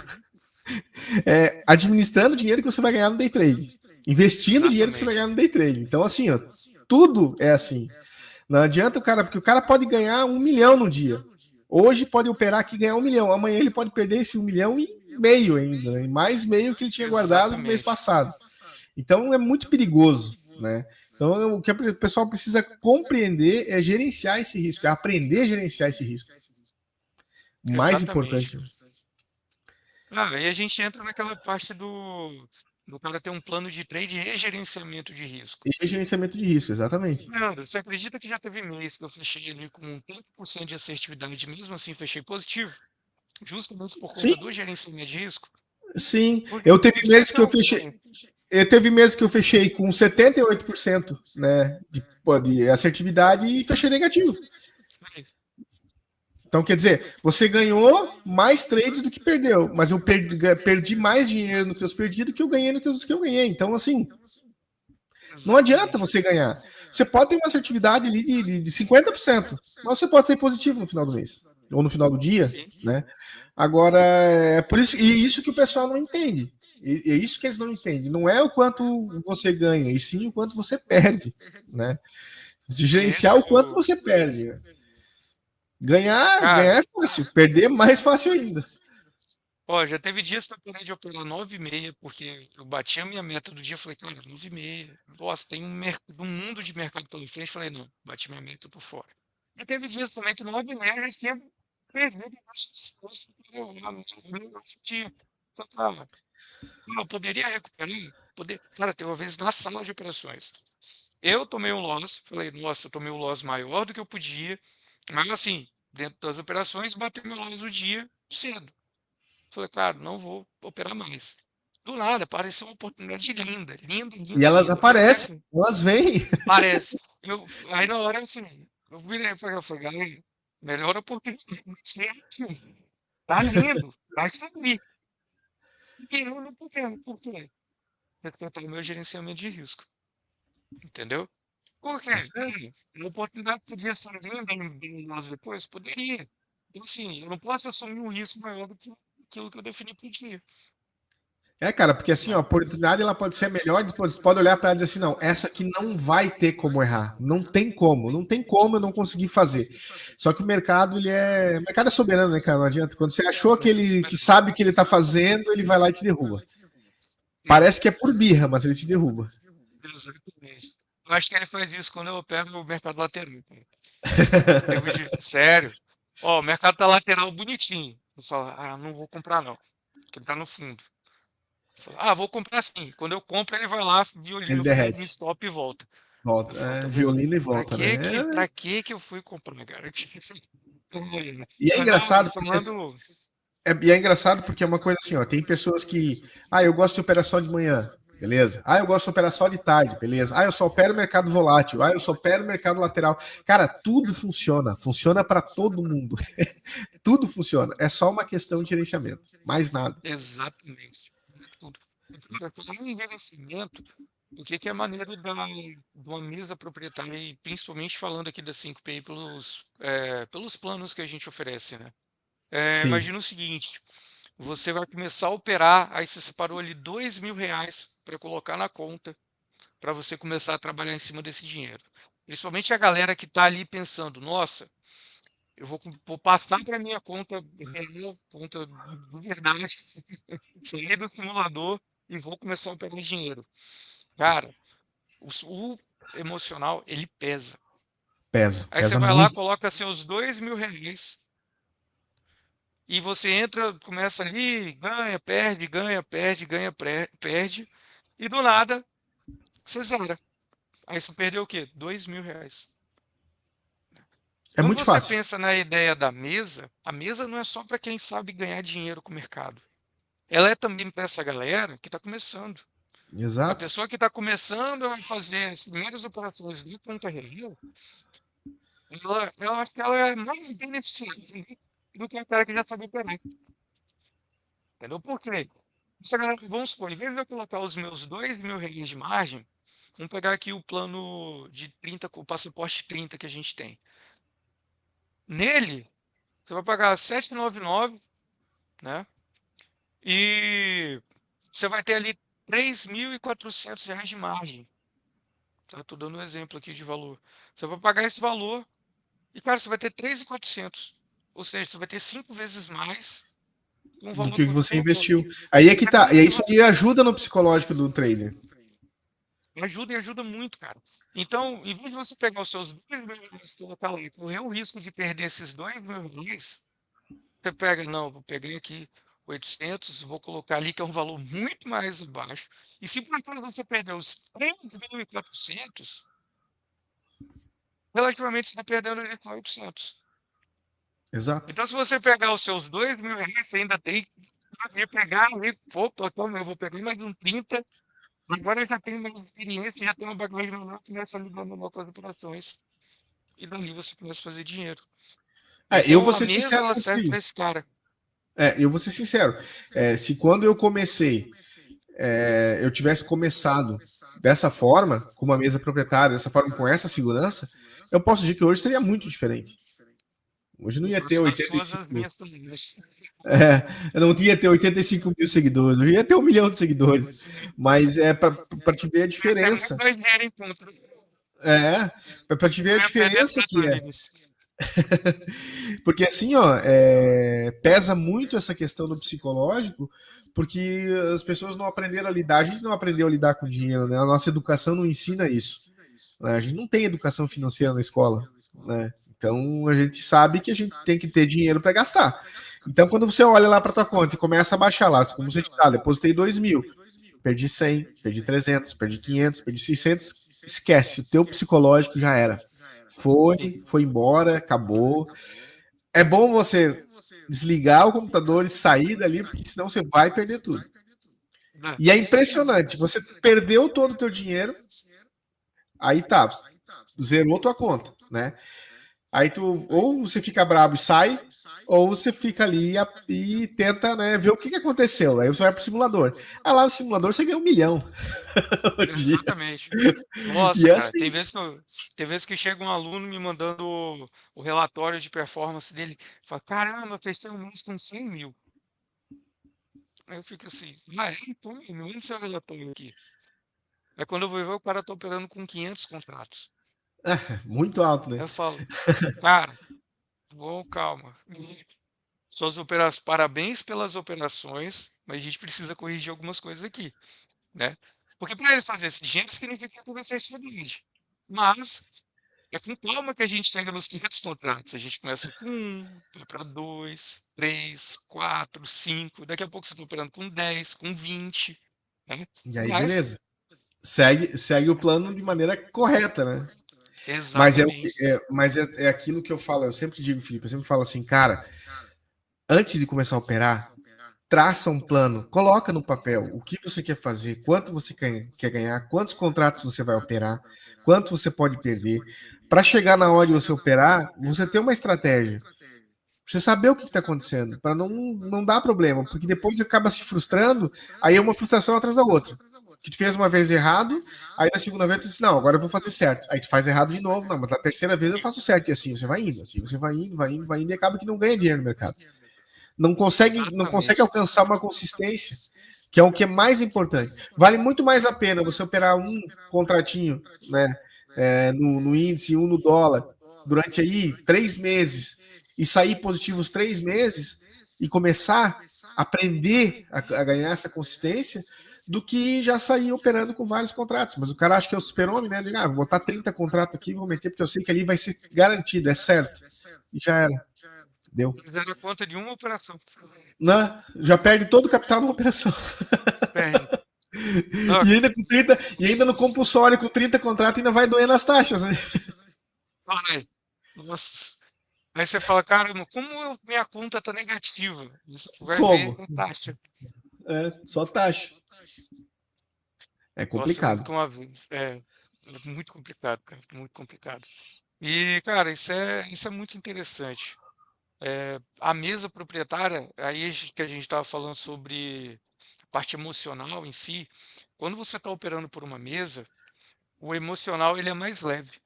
administrando o dinheiro que você vai ganhar no day trade, investindo o dinheiro que você vai Exatamente. ganhar no day trade. Então, assim, ó, tudo é assim. Não adianta o cara, porque o cara pode ganhar 1 milhão no dia. Hoje pode operar aqui e ganhar 1 milhão. Amanhã ele pode perder esse 1 milhão e meio ainda, né? E mais meio que ele tinha guardado no mês Exatamente. passado. Então é muito perigoso, né? Então o que o pessoal precisa compreender é gerenciar esse risco, é aprender a gerenciar esse risco. O mais Exatamente. importante. Aí a gente entra naquela parte do cara ter um plano de trade e gerenciamento de risco. E gerenciamento de risco, exatamente. Leandro, você acredita que já teve mês que eu fechei ali com 30% de assertividade, mesmo assim fechei positivo? Justamente por Sim, conta do gerenciamento de risco? sim. Porque Eu teve você meses tem que eu fechei. Teve meses que eu fechei com 78%, né, de assertividade e fechei negativo. Então, quer dizer, você ganhou mais trades do que perdeu, mas eu perdi mais dinheiro no que eu perdi do que eu ganhei no que eu ganhei. Então, assim, não adianta Exatamente. você ganhar. Você pode ter uma assertividade ali de 50%, mas você pode ser positivo no final do mês, ou no final do dia, Sim, né? Agora, é por isso, e isso que o pessoal não entende. E é isso que eles não entendem. Não é o quanto você ganha, e sim o quanto você perde, né? Se gerenciar esse o que quanto eu. você perde. Né? Ganhar Cara, é fácil, perder mais fácil ainda. ó, já teve dias que eu parei de operar 9,5, porque eu bati a minha meta do dia, eu falei, cara, 9,5. Nossa, tem um mundo de mercado pela frente. Falei, não, bati minha meta, tô fora. E teve dias também que 9,5 eu já tinha perdido de. Cara, eu poderia recuperar? Cara, tem uma vez na sala de operações. Eu tomei um loss, falei, nossa, eu tomei um loss maior do que eu podia, mas assim, dentro das operações, bateu meu loss o dia cedo. Falei, cara, não vou operar mais. Do nada, apareceu uma oportunidade linda, linda, E linda, elas linda. Eu falei, aparecem, cara, elas vêm. parece. Aí na hora, assim, eu virei pra ela e falei, galera, melhor oportunidade. Tá lindo, vai subir. E eu não pude, por quê? Respeitar o meu gerenciamento de risco, entendeu? Por quê? Tá certo. A oportunidade podia ser linda em nós depois? Poderia. Então, assim, eu não posso assumir um risco maior do que aquilo que eu defini para o dia. Cara, porque assim, ó, a Né? oportunidade ela pode ser melhor, depois você pode olhar para ela e dizer assim, não, essa aqui não vai ter como errar, não tem como eu não conseguir fazer. Só que o mercado é soberano, né, cara? Não adianta. Quando você achou que sabe o que ele tá fazendo, ele vai lá e te derruba. É, Parece que é por birra, mas ele te derruba. exatamente. Eu acho que ele faz isso quando eu opero no mercado lateral, cara. Sério. Ó, o mercado tá lateral bonitinho. Eu falo, ah, não vou comprar não, porque ele tá no fundo. Eu falo, ah, vou comprar sim. Quando eu compro, ele vai lá, Ele violino, fundo, me derrete. stop e volta. Eu Volta. falo, tá É, vendo? violino e Pra volta, que né? que, pra que que eu fui comprar, cara? E é Mas não, engraçado porque falando. e é engraçado porque é uma coisa assim, ó, tem pessoas que, eu gosto de operar só de manhã, beleza? Ah, eu gosto de operar só de tarde, beleza? Ah, eu só opero mercado volátil. Ah, eu só opero mercado lateral. Cara, tudo funciona para todo mundo. Tudo funciona. É só uma questão de gerenciamento, mais nada. Exatamente. Tudo. Falando em gerenciamento, o que que é maneiro de uma mesa proprietária, e principalmente falando aqui da 5PI pelos planos que a gente oferece, né? Sim. Imagina o seguinte, você vai começar a operar, aí você separou ali R$ 2.000 para colocar na conta, para você começar a trabalhar em cima desse dinheiro. Principalmente a galera que está ali pensando, nossa, eu vou passar para minha conta real, conta de verdade, sair do simulador e vou começar a operar dinheiro. Cara, o emocional, ele pesa. Pesa, Aí você pesa vai lá, muito. coloca seus R$ 2.000 e você entra, começa ali, ganha, perde, ganha, perde, ganha, perde, e do nada você zera. Aí você perdeu o quê? R$ 2.000. É Quando muito você fácil. pensa na ideia da mesa, a mesa não é só para quem sabe ganhar dinheiro com o mercado. Ela é também para essa galera que está começando. A Exato. pessoa que está começando a fazer as primeiras operações de conta real, eu acho que ela é mais beneficiada do que a cara que já sabe operar. Entendeu? Por quê? Essa galera, vamos supor, em vez de eu colocar os meus R$ 2.000 de margem, vamos pegar aqui o plano de 30, com o passaporte 30 que a gente tem. Nele, você vai pagar 799, né? E você vai ter ali R$ 3.400 de margem. Tá? Tô dando um exemplo aqui de valor. Você vai pagar esse valor e, cara, você vai ter 3.400. Ou seja, você vai ter 5 vezes mais um Do valor que que você você colocou. investiu. Aí é que tá. Imagina E se isso aí você. ajuda no psicológico do trader. Ajuda e ajuda muito, cara. Então, em vez de você pegar os seus R$ 2.000 e colocar lá e correr o risco de perder esses R$ 2.000, você pega, não, vou pegar aqui 800, vou colocar ali que é um valor muito mais baixo. E se por acaso você perder os 3.400, relativamente você está perdendo ali só 800. Exato. Então, se você pegar os seus R$ 2.000, você ainda tem que pegar ali, opa, eu vou pegar mais um 30. Agora eu já tenho mais experiência, já tenho uma bagagem menor, começa a lidar melhor com as operações. E dali você começa a fazer dinheiro. Eu Então vou a ser mesa sincero ela serve para contigo. esse cara. Eu vou ser sincero. Se quando eu comecei, eu tivesse começado dessa forma, com uma mesa proprietária, dessa forma, com essa segurança, eu posso dizer que hoje seria muito diferente. Hoje não Eu ia ter faço das suas as 85. minhas também. Mas Eu não ia ter 85 mil seguidores, eu ia ter 1 milhão de seguidores. Mas é para te ver a até mais diferença. nós dinheiro em conta. É, para te ver a Não ia perder diferença tanto que é. ali nisso. Porque assim, ó, pesa muito essa questão do psicológico, porque as pessoas não aprenderam a lidar, a gente não aprendeu a lidar com dinheiro, né? A nossa educação não ensina isso, né? A gente não tem educação financeira na escola, né? Então a gente sabe que a gente tem que ter dinheiro para gastar. Então quando você olha lá para tua conta e começa a baixar lá, como você disse, depositei 2.000, perdi 100, perdi 300, perdi 500, perdi 600, esquece, o teu psicológico já era. Foi embora, acabou. É bom você desligar o computador e sair dali, porque senão você vai perder tudo. É, E é impressionante, você perdeu todo o teu dinheiro, aí tá, zerou tua conta, né? Aí tu ou você fica bravo e sai, ou você fica ali e tenta, né, ver o que aconteceu. Aí você vai pro simulador. Lá no simulador você ganha 1 milhão no dia. exatamente. E Nossa, é cara, assim. tem vezes que chega um aluno me mandando o relatório de performance dele. Fala, caramba, eu fechei um mês com 100 mil. Aí eu fico assim, então, não é seu relatório aqui. Aí quando eu vou ver, o cara tá operando com 500 contratos. Muito alto, Aí né? eu falo, cara, vou, calma. Suas operações, parabéns pelas operações, mas a gente precisa corrigir algumas coisas aqui, né? Porque para ele fazer esse dinheiro significa que vai ser estudante. Mas é com calma que a gente chega nos 500 contratos. A gente começa com um, vai para 2, 3, 4, 5. Daqui a pouco você está operando com 10, com 20. Né? E aí, Mas, beleza. Segue o plano de maneira correta, né? Mas exatamente. é aquilo que eu falo, eu sempre digo, Felipe, eu sempre falo assim, cara, antes de começar a operar, traça um plano, coloca no papel o que você quer fazer, quanto você quer ganhar, quantos contratos você vai operar, quanto você pode perder, para chegar na hora de você operar, você ter uma estratégia. Você saber o que está acontecendo, para não dar problema, porque depois acaba se frustrando, aí é uma frustração atrás da outra. Que tu fez uma vez errado, aí na segunda vez tu diz, não, agora eu vou fazer certo. Aí tu faz errado de novo, não, mas na terceira vez eu faço certo, e assim você vai indo, assim você vai indo, vai indo, vai indo, e acaba que não ganha dinheiro no mercado. Não consegue Exatamente. alcançar uma consistência, que é o que é mais importante. Vale muito mais a pena você operar um contratinho, né, no índice, um no dólar, durante aí 3 meses, e sair positivos 3 meses, e começar a aprender a ganhar essa consistência, do que já sair operando com vários contratos. Mas o cara acha que é o super-homem, né? Vou botar 30 contratos aqui, vou meter, porque eu sei que ali vai ser garantido, é certo. E já era. Deu. Fizeram a conta de uma operação. Né? Já perde todo o capital na operação. Perde. Não, E ainda com 30, e ainda no compulsório com 30 contratos ainda vai doer nas taxas, né? ai, nossa. Aí você fala, caramba, como minha conta tá negativa? Você vai ver Como? a taxa. Só taxa. É Nossa, eu lembro complicado. que uma vez. É muito complicado, cara. Muito complicado. E, cara, isso é muito interessante. A mesa proprietária, que a gente estava falando sobre a parte emocional em si, quando você está operando por uma mesa, o emocional ele é mais leve.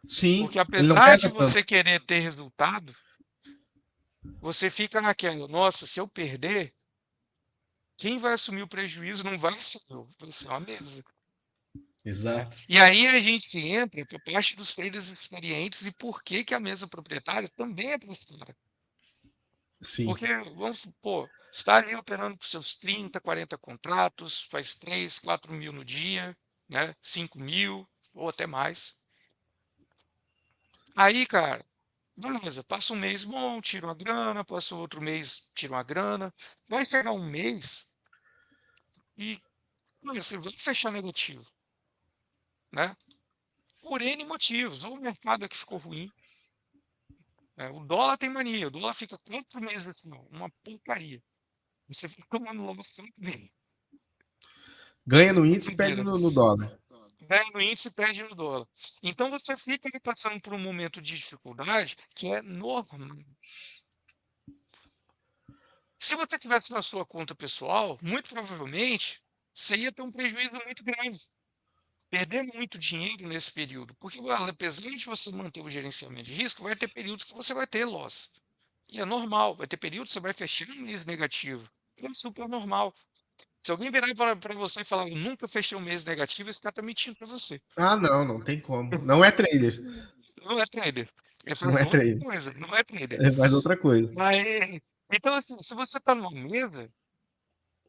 Sim, Porque ele não apesar de pesa você tanto. querer ter resultado, você fica naquela, nossa, se eu perder, quem vai assumir o prejuízo não vai ser eu, vai ser uma mesa. Né? Exato. E aí a gente entra para a parte dos traders experientes e por que, que a mesa proprietária também é prestada. Sim. Porque, vamos supor, está ali operando com seus 30, 40 contratos, faz 3, 4 mil no dia, né? 5 mil ou até mais. Aí, cara, beleza, passa um mês bom, tira uma grana, passa outro mês, tira uma grana. Vai chegar um mês e você vai fechar negativo, né? Por N motivos. Ou o mercado é que ficou ruim. O dólar tem mania, o dólar fica 4 meses assim, ó, uma porcaria. Você fica tomando loss 4 meses. Ganha no índice e perde Brincadeira. no dólar. Ganha no índice e perde no dólar. Então você fica ali passando por um momento de dificuldade que é normal. Se você tivesse na sua conta pessoal, muito provavelmente você ia ter um prejuízo muito grande, perder muito dinheiro nesse período. Porque, apesar de você manter o gerenciamento de risco, vai ter períodos que você vai ter loss. E é normal, vai ter períodos que você vai fechar um mês negativo. É super normal. Se alguém virar para você e falar, "Eu nunca fechei um mês negativo", esse cara está mentindo para você. Ah, não, não tem como. Não é trader. Não é trader. Ele Não faz é outra trader. coisa, não é trader. É mais outra coisa. Mas, então, assim, se você está numa mesa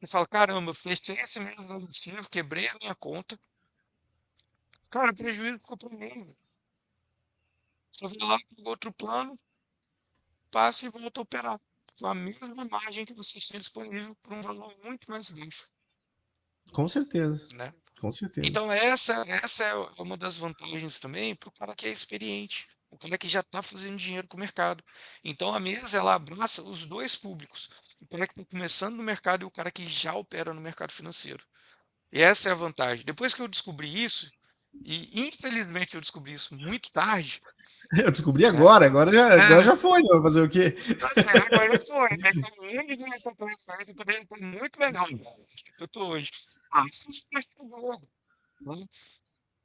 e fala, caramba, eu fechei esse mês negativo, quebrei a minha conta, cara, o prejuízo ficou para mim. Só vai lá para outro plano, passa e volta a operar. Com a mesma margem que vocês têm disponível por um valor muito mais baixo, Com certeza. né? Com certeza. Então, essa é uma das vantagens também para o cara que é experiente, o cara que já está fazendo dinheiro com o mercado. Então, a mesa ela abraça os dois públicos, o cara que está começando no mercado e o cara que já opera no mercado financeiro. E essa é a vantagem. Depois que eu descobri isso, e infelizmente eu descobri isso muito tarde, Eu descobri né? agora já foi, né? Vai fazer o quê? Nossa, agora foi, né? Com anos de recuperação, eu poderia estar muito melhor do que eu estou hoje. Isso faz tudo, né?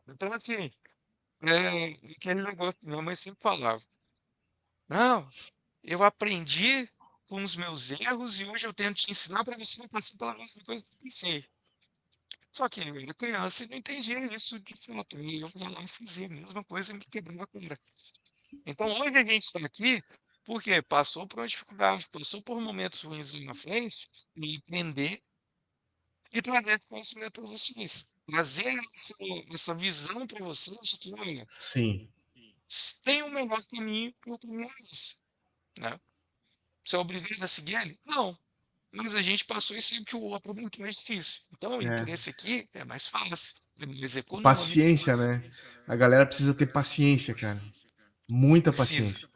Então, assim, aquele negócio que minha mãe sempre falava. Não, eu aprendi com os meus erros e hoje eu tento te ensinar para você não passar pela mesma coisa que eu passei. Só que eu era criança e não entendia isso de fato. E eu ia lá e fazia a mesma coisa e me quebrava a cara. Então hoje a gente está aqui porque passou por uma dificuldade, passou por momentos ruins ali na frente, e aprender e trazer esse conhecimento para vocês. trazer essa visão para vocês de que, olha, Sim. tem um melhor caminho e o caminho é esse, né? Você é obrigado a seguir ele? Não. Mas a gente passou e sabe que o outro é muito mais difícil. Então, ir por É. esse aqui é mais fácil, é mais econômico. Paciência, né? A galera precisa ter paciência, cara. Muita Precisa. paciência.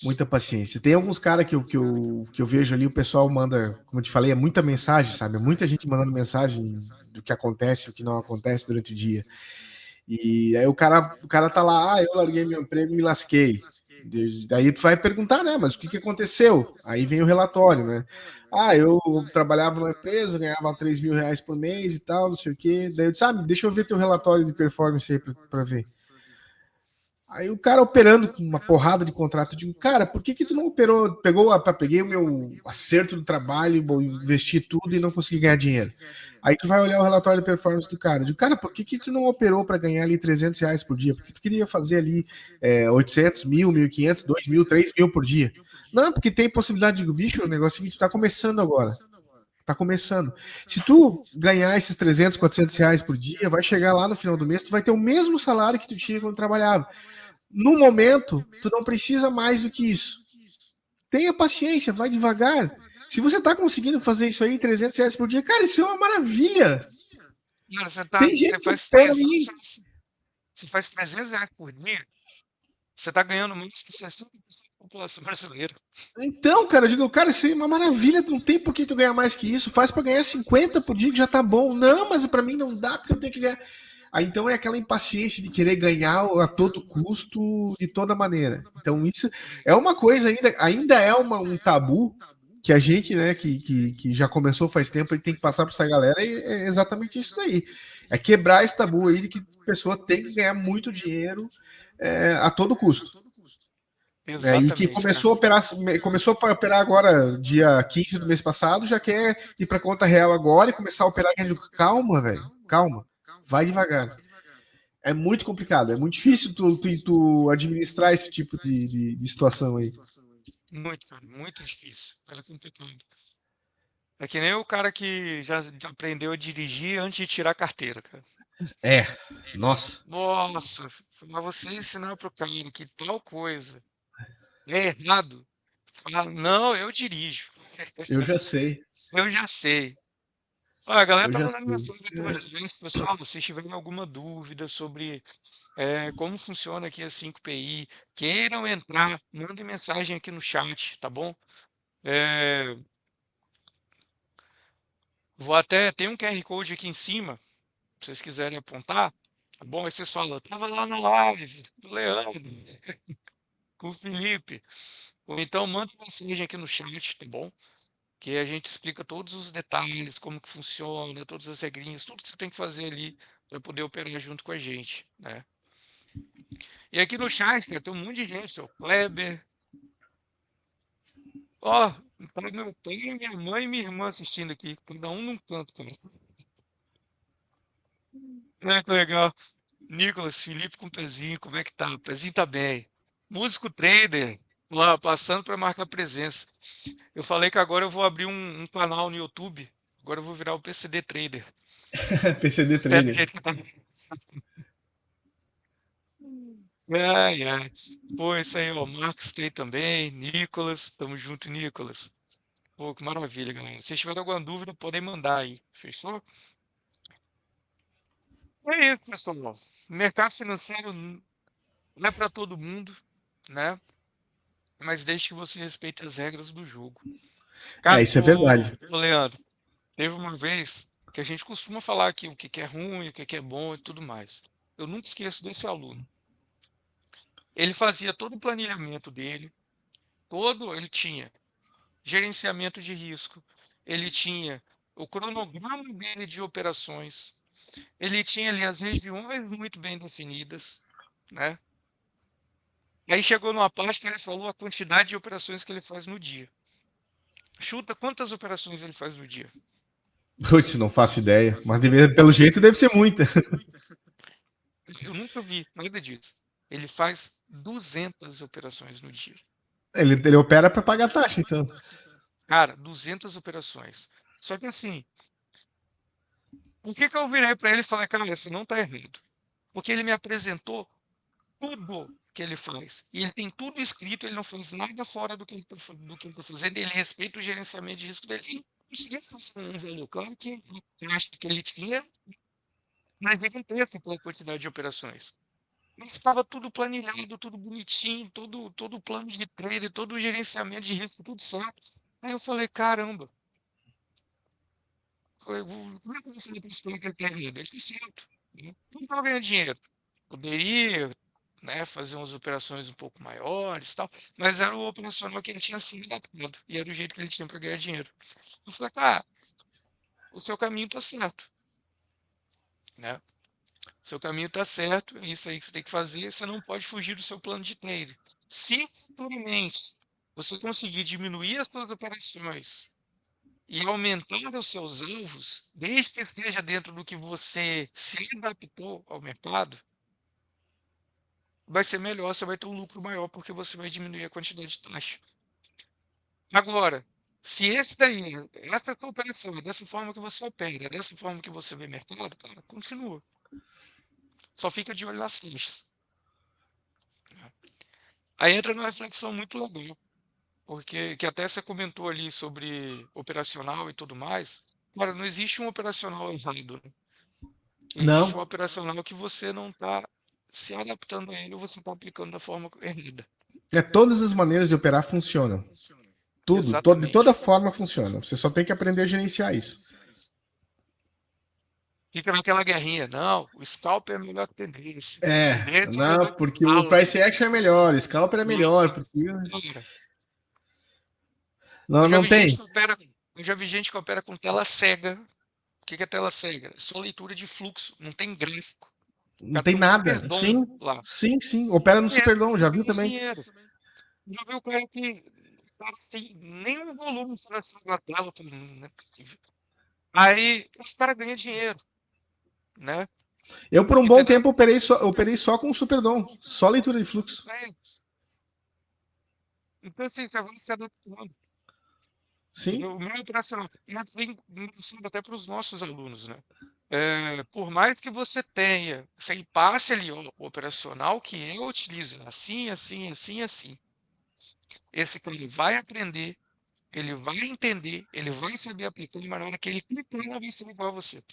Muita paciência. Tem alguns caras que eu vejo ali, o pessoal manda, como eu te falei, é muita mensagem, sabe? Muita gente mandando mensagem do que acontece, o que não acontece durante o dia. E aí o cara tá lá, eu larguei meu emprego, me lasquei. Daí tu vai perguntar, né? Mas o que aconteceu? Aí vem o relatório, né? Eu trabalhava numa empresa, ganhava R$ 3.000 por mês e tal, não sei o quê. Daí eu disse, deixa eu ver teu relatório de performance aí pra ver. Aí o cara operando com uma porrada de contrato, eu digo, cara, por que tu não operou? Peguei o meu acerto do trabalho, investi tudo e não consegui ganhar dinheiro. Aí tu vai olhar o relatório de performance do cara. Eu digo, cara, por que tu não operou para ganhar ali R$ 300 por dia? Porque tu queria fazer ali 800, 1.000, 1.500, 2.000, 3.000 por dia. Não, porque tem possibilidade de bicho, o negócio é que tu tá começando agora. Tá começando. Se tu ganhar esses 300, R$ 400 por dia, vai chegar lá no final do mês, tu vai ter o mesmo salário que tu tinha quando trabalhava. No momento, tu não precisa mais do que isso. Tenha paciência, vai devagar. Se você tá conseguindo fazer isso aí, R$ 300 por dia, cara, isso é uma maravilha. Cara, Tem você gente que faz opera 300 aí. reais, você faz R$ 300 por dia, você está ganhando mais que 60% da população brasileira. Então, cara, eu digo, cara, isso aí é uma maravilha, não tem por que tu ganhar mais que isso. Faz para ganhar 50 por dia que já tá bom. Não, mas para mim não dá, porque eu tenho que ganhar. Aí então é aquela impaciência de querer ganhar a todo custo, de toda maneira. Então isso é uma coisa ainda é um tabu que a gente, né, que já começou faz tempo e tem que passar para essa galera, é exatamente isso daí. É quebrar esse tabu aí de que a pessoa tem que ganhar muito dinheiro a todo custo. E que Exatamente, cara. começou a operar agora, dia 15 do mês passado, já quer ir para conta real agora e começar a operar. Calma, velho, calma, vai devagar. É muito complicado, é muito difícil tu administrar esse tipo de situação aí. Muito, cara, muito difícil. É complicado. É que nem o cara que já aprendeu a dirigir antes de tirar a carteira, cara. É, nossa, Nossa, mas você ensinar pro cara que tal coisa é errado, fala, não, eu dirijo. eu já sei, Eu já sei. Olha, a galera eu tá já mandando sei. mensagem aqui no WhatsApp, pessoal. Se tiverem alguma dúvida sobre como funciona aqui a 5PI, queiram entrar, mandem mensagem aqui no chat, tá bom? É, vou até, tem um QR Code aqui em cima, se vocês quiserem apontar, tá bom? Aí vocês falam, eu tava lá na live do Leandro, com o Felipe. Ou então manda mensagem aqui no chat, tá bom? Que a gente explica todos os detalhes, como que funciona, todas as regrinhas, tudo que você tem que fazer ali para poder operar junto com a gente, né? E aqui no chat, cara, tem um monte de gente, o Kleber, ó, tá meu pai, minha mãe e minha irmã assistindo aqui, cada um num canto, cara. É, que legal. Nicolas, Felipe com pezinho, como é que tá? O pezinho tá bem. Músico trader, lá, passando para marcar presença. Eu falei que agora eu vou abrir um canal no YouTube. Agora eu vou virar o PCD Trader. PCD Até do Trader. jeito que tá. Ai, ai. Pô, isso aí, ó. Marcos tem também. Nicolas. Tamo junto, Nicolas. Pô, que maravilha, galera. Se tiver alguma dúvida, podem mandar aí. Fechou? É isso, pessoal. Mercado financeiro não é para todo mundo, né? Mas desde que você respeite as regras do jogo. Cara, Isso é verdade. ô Leandro, teve uma vez que a gente costuma falar aqui o que que é ruim, o que que é bom e tudo mais. Eu nunca esqueço desse aluno. Ele fazia todo o planilhamento dele, ele tinha gerenciamento de risco, ele tinha o cronograma dele de operações, ele tinha ali as regiões muito bem definidas, né? Aí chegou numa parte que ele falou a quantidade de operações que ele faz no dia. Chuta quantas operações ele faz no dia? Putz, não faço ideia, mas pelo jeito deve ser muita. Eu nunca vi nada disso. Ele faz 200 operações no dia. Ele opera para pagar taxa, então. Cara, 200 operações. Só que assim, Por que que eu virei para ele e falei, cara, você não está errado? Porque ele me apresentou tudo que ele faz. E ele tem tudo escrito, ele não faz nada fora do que ele está fazendo, ele respeita o gerenciamento de risco dele. Ele conseguiu fazer um valor, claro que eu acho que ele tinha, mas ele gigantesco pela quantidade de operações. Mas estava tudo planilhado, tudo bonitinho, todo o plano de trade, todo o gerenciamento de risco, tudo certo. Aí eu falei, caramba, como é que eu vou fazer para esse cara que ele está errado? Ele está certo. Né? Como estava ganhando dinheiro? Poderia, né, fazer umas operações um pouco maiores e tal, mas era o operacional que ele tinha se adaptado, e era o jeito que ele tinha para ganhar dinheiro. Eu falei, cara, o seu caminho está certo, né? O seu caminho está certo, é isso aí que você tem que fazer, você não pode fugir do seu plano de trade. Se futuramente você conseguir diminuir as suas operações e aumentar os seus alvos, desde que esteja dentro do que você se adaptou ao mercado, vai ser melhor, você vai ter um lucro maior porque você vai diminuir a quantidade de taxa. Agora, se esse daí, essa é a sua operação, é dessa forma que você opera, é dessa forma que você vê mercado, cara, continua. Só fica de olho nas taxas. Aí entra numa reflexão muito legal, porque que até você comentou ali sobre operacional e tudo mais. Cara, não existe um operacional errado, né? Existe um Não, operacional que você não está se adaptando a ele ou você está aplicando da forma errada. todas as maneiras de operar funcionam. Tudo, de toda Exatamente. forma funciona. Você só tem que aprender a gerenciar isso. Fica naquela guerrinha. Não, o scalper é melhor que tendência. Tendência é melhor Não, que porque o ala. price action é melhor, scalper é melhor, porque Cara, não, eu já não vi gente tem, que opera, eu já vi gente que opera com tela cega. O que que é tela cega? É só leitura de fluxo, não tem gráfico. O não cara tem tem um nada. superdom Sim, lá. sim, sim. Opera no É, Superdom, já viu ganha também? dinheiro. Já viu o cara que o cara tem nenhum volume financeiro na tela, pô, não é possível. Aí esse cara ganha dinheiro, né? Eu, por um bom Entendeu? tempo, operei só com o Superdom, só leitura de fluxo. É. Então, assim, você vai se adaptando. Sim, Entendeu? O meu operacional, e é bem engraçado até para os nossos alunos, né? Por mais que você tenha, você passe ali ó, o operacional que eu utilizo, assim, assim, assim, assim. Esse cara ele vai aprender, ele vai entender, ele vai saber aplicar, mas na hora que ele clicar, não vai ser igual a você.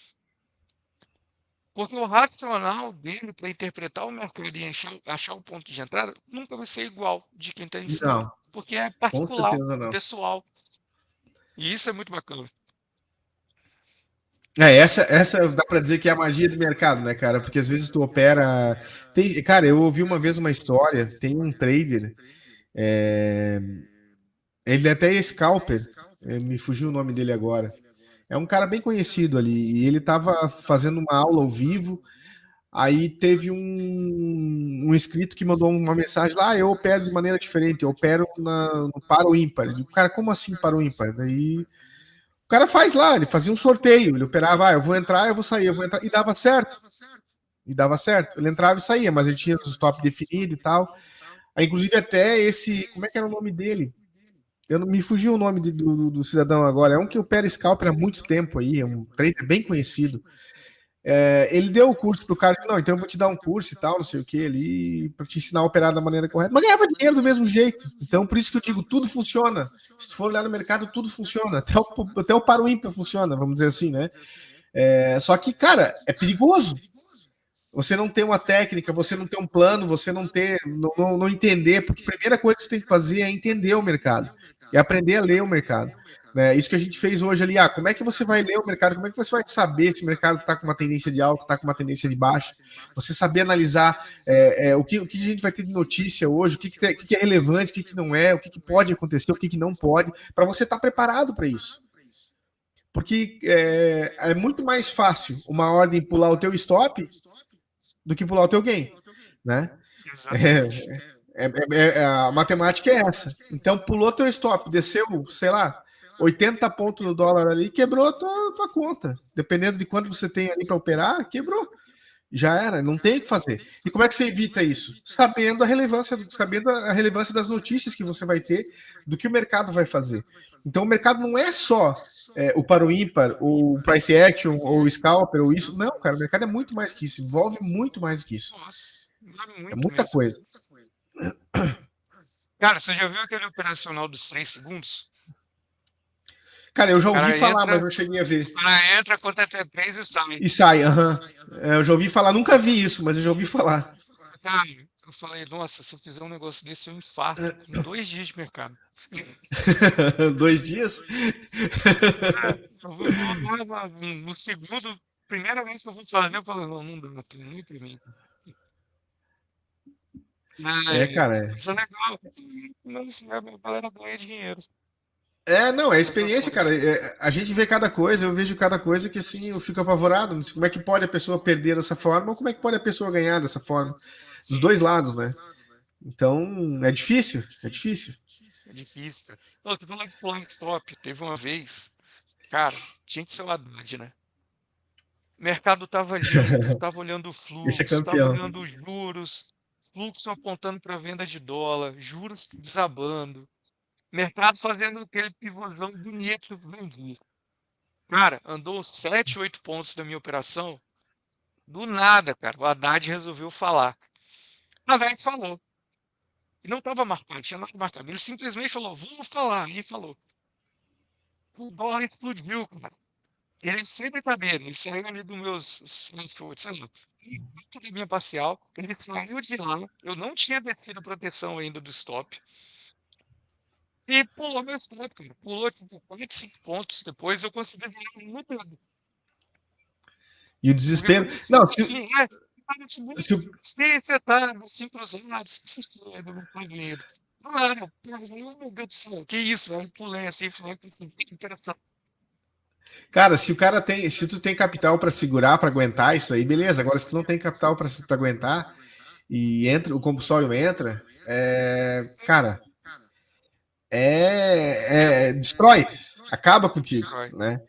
Porque o racional dele para interpretar o mercado e achar o ponto de entrada nunca vai ser igual de quem está ensinando. não, Porque é com particular, certeza é não. pessoal. E isso é muito bacana. Essa dá pra dizer que é a magia do mercado, né, cara? Porque às vezes tu opera. Cara, eu ouvi uma vez uma história, tem um trader, é, ele até é scalper, me fugiu o nome dele agora. É um cara bem conhecido ali, e ele tava fazendo uma aula ao vivo. Aí teve um inscrito que mandou uma mensagem lá, eu opero de maneira diferente, eu opero no par ou ímpar. Eu digo, cara, como assim par ou ímpar? Daí o cara faz lá, ele fazia um sorteio, ele operava, eu vou entrar, eu vou sair, eu vou entrar, e dava certo. E dava certo. Ele entrava e saía, mas ele tinha os stop definido e tal. Aí, inclusive, até esse. Como é que era o nome dele? Eu não me fugiu o nome do cidadão agora. É um que opera scalper há muito tempo aí, é um trader bem conhecido. Ele deu o curso pro cara, não, então eu vou te dar um curso e tal, não sei o que ali, para te ensinar a operar da maneira correta. Mas ganhava dinheiro do mesmo jeito. Então, por isso que eu digo, tudo funciona. Se tu for olhar no mercado, tudo funciona. Até o paro ímpar funciona, vamos dizer assim, né? Só que, cara, é perigoso. Você não ter uma técnica, você não ter um plano, você não entender, porque a primeira coisa que você tem que fazer é entender o mercado, é aprender a ler o mercado. Né? Isso que a gente fez hoje ali, como é que você vai ler o mercado, como é que você vai saber se o mercado está com uma tendência de alta, está com uma tendência de baixa, você saber analisar o que a gente vai ter de notícia hoje, o que é relevante, o que não é, o que pode acontecer, o que não pode, para você estar preparado para isso. Porque é muito mais fácil uma ordem pular o teu stop do que pular o teu gain, né? Exatamente. A matemática é essa. Então, pulou teu stop, desceu, sei lá, 80 pontos no dólar ali, quebrou a tua conta. Dependendo de quanto você tem ali para operar, quebrou. Já era, não tem o que fazer. E como é que você evita isso? Sabendo a relevância das notícias que você vai ter, do que o mercado vai fazer. Então o mercado não é só o para o ímpar, ou o price action, ou o scalper, ou isso. Não, cara, o mercado é muito mais que isso, envolve muito mais do que isso. Nossa, vale É muito muita mesmo. coisa. Cara, você já viu aquele operacional dos 3 segundos? Cara, eu já O ouvi cara falar, mas entra, não cheguei a ver. o cara entra, conta até 3 e sai. E sai, aham. Eu já ouvi falar, nunca vi isso, mas eu já ouvi falar. Cara, eu falei, nossa, se eu fizer um negócio desse, eu infarto com 2 dias de mercado. 2 dias? No segundo, primeira vez que eu vou fazer, eu falei, não, não dá, não é pra mim. É, Ai, cara. isso é legal. Mas a galera ganha dinheiro Não, é nessas experiência, cara. coisas. A gente vê cada coisa, eu vejo cada coisa que assim eu fico apavorado. Como é que pode a pessoa perder dessa forma ou como é que pode a pessoa ganhar dessa forma? Dos Sim, dois lados, né? Então, é difícil, é difícil. é difícil, cara. Ô, tu falou de pular stop. Teve uma vez, cara, tinha que ser o Haddad, né? O mercado tava limpo, tava olhando o Esse é fluxo, tava campeão. olhando os juros, fluxo apontando para venda de dólar, juros desabando, mercado fazendo aquele pivôzão bonito vendido. Cara, andou 7, 8 pontos da minha operação. Do nada, cara, o Haddad resolveu falar. O Haddad falou. E não estava marcado, tinha nada marcado. Ele simplesmente falou, vamos falar. E falou. O dólar explodiu, cara. Ele sem brincadeira, ele saiu ali dos meus 100 sei lá, muito da minha parcial, ele saiu de lá, eu não tinha descido a proteção ainda do stop, e pulou meu stop, cara. Pulou tipo 4, 5 pontos. Depois eu consegui virar muito. E o Porque desespero. quando eu Não, fico assim, cara, tipo, se o, se você tá assim cruzado, se você ainda não tá vendo. Não era, meu Deus do céu, que isso? Aí eu pulei assim, falei que assim, que interessante. cara, se o cara tem, se tu tem capital para segurar, para aguentar isso aí, beleza. Agora, se tu não tem capital para aguentar e entra, o compulsório entra, cara, destrói, acaba contigo, Destrói. né?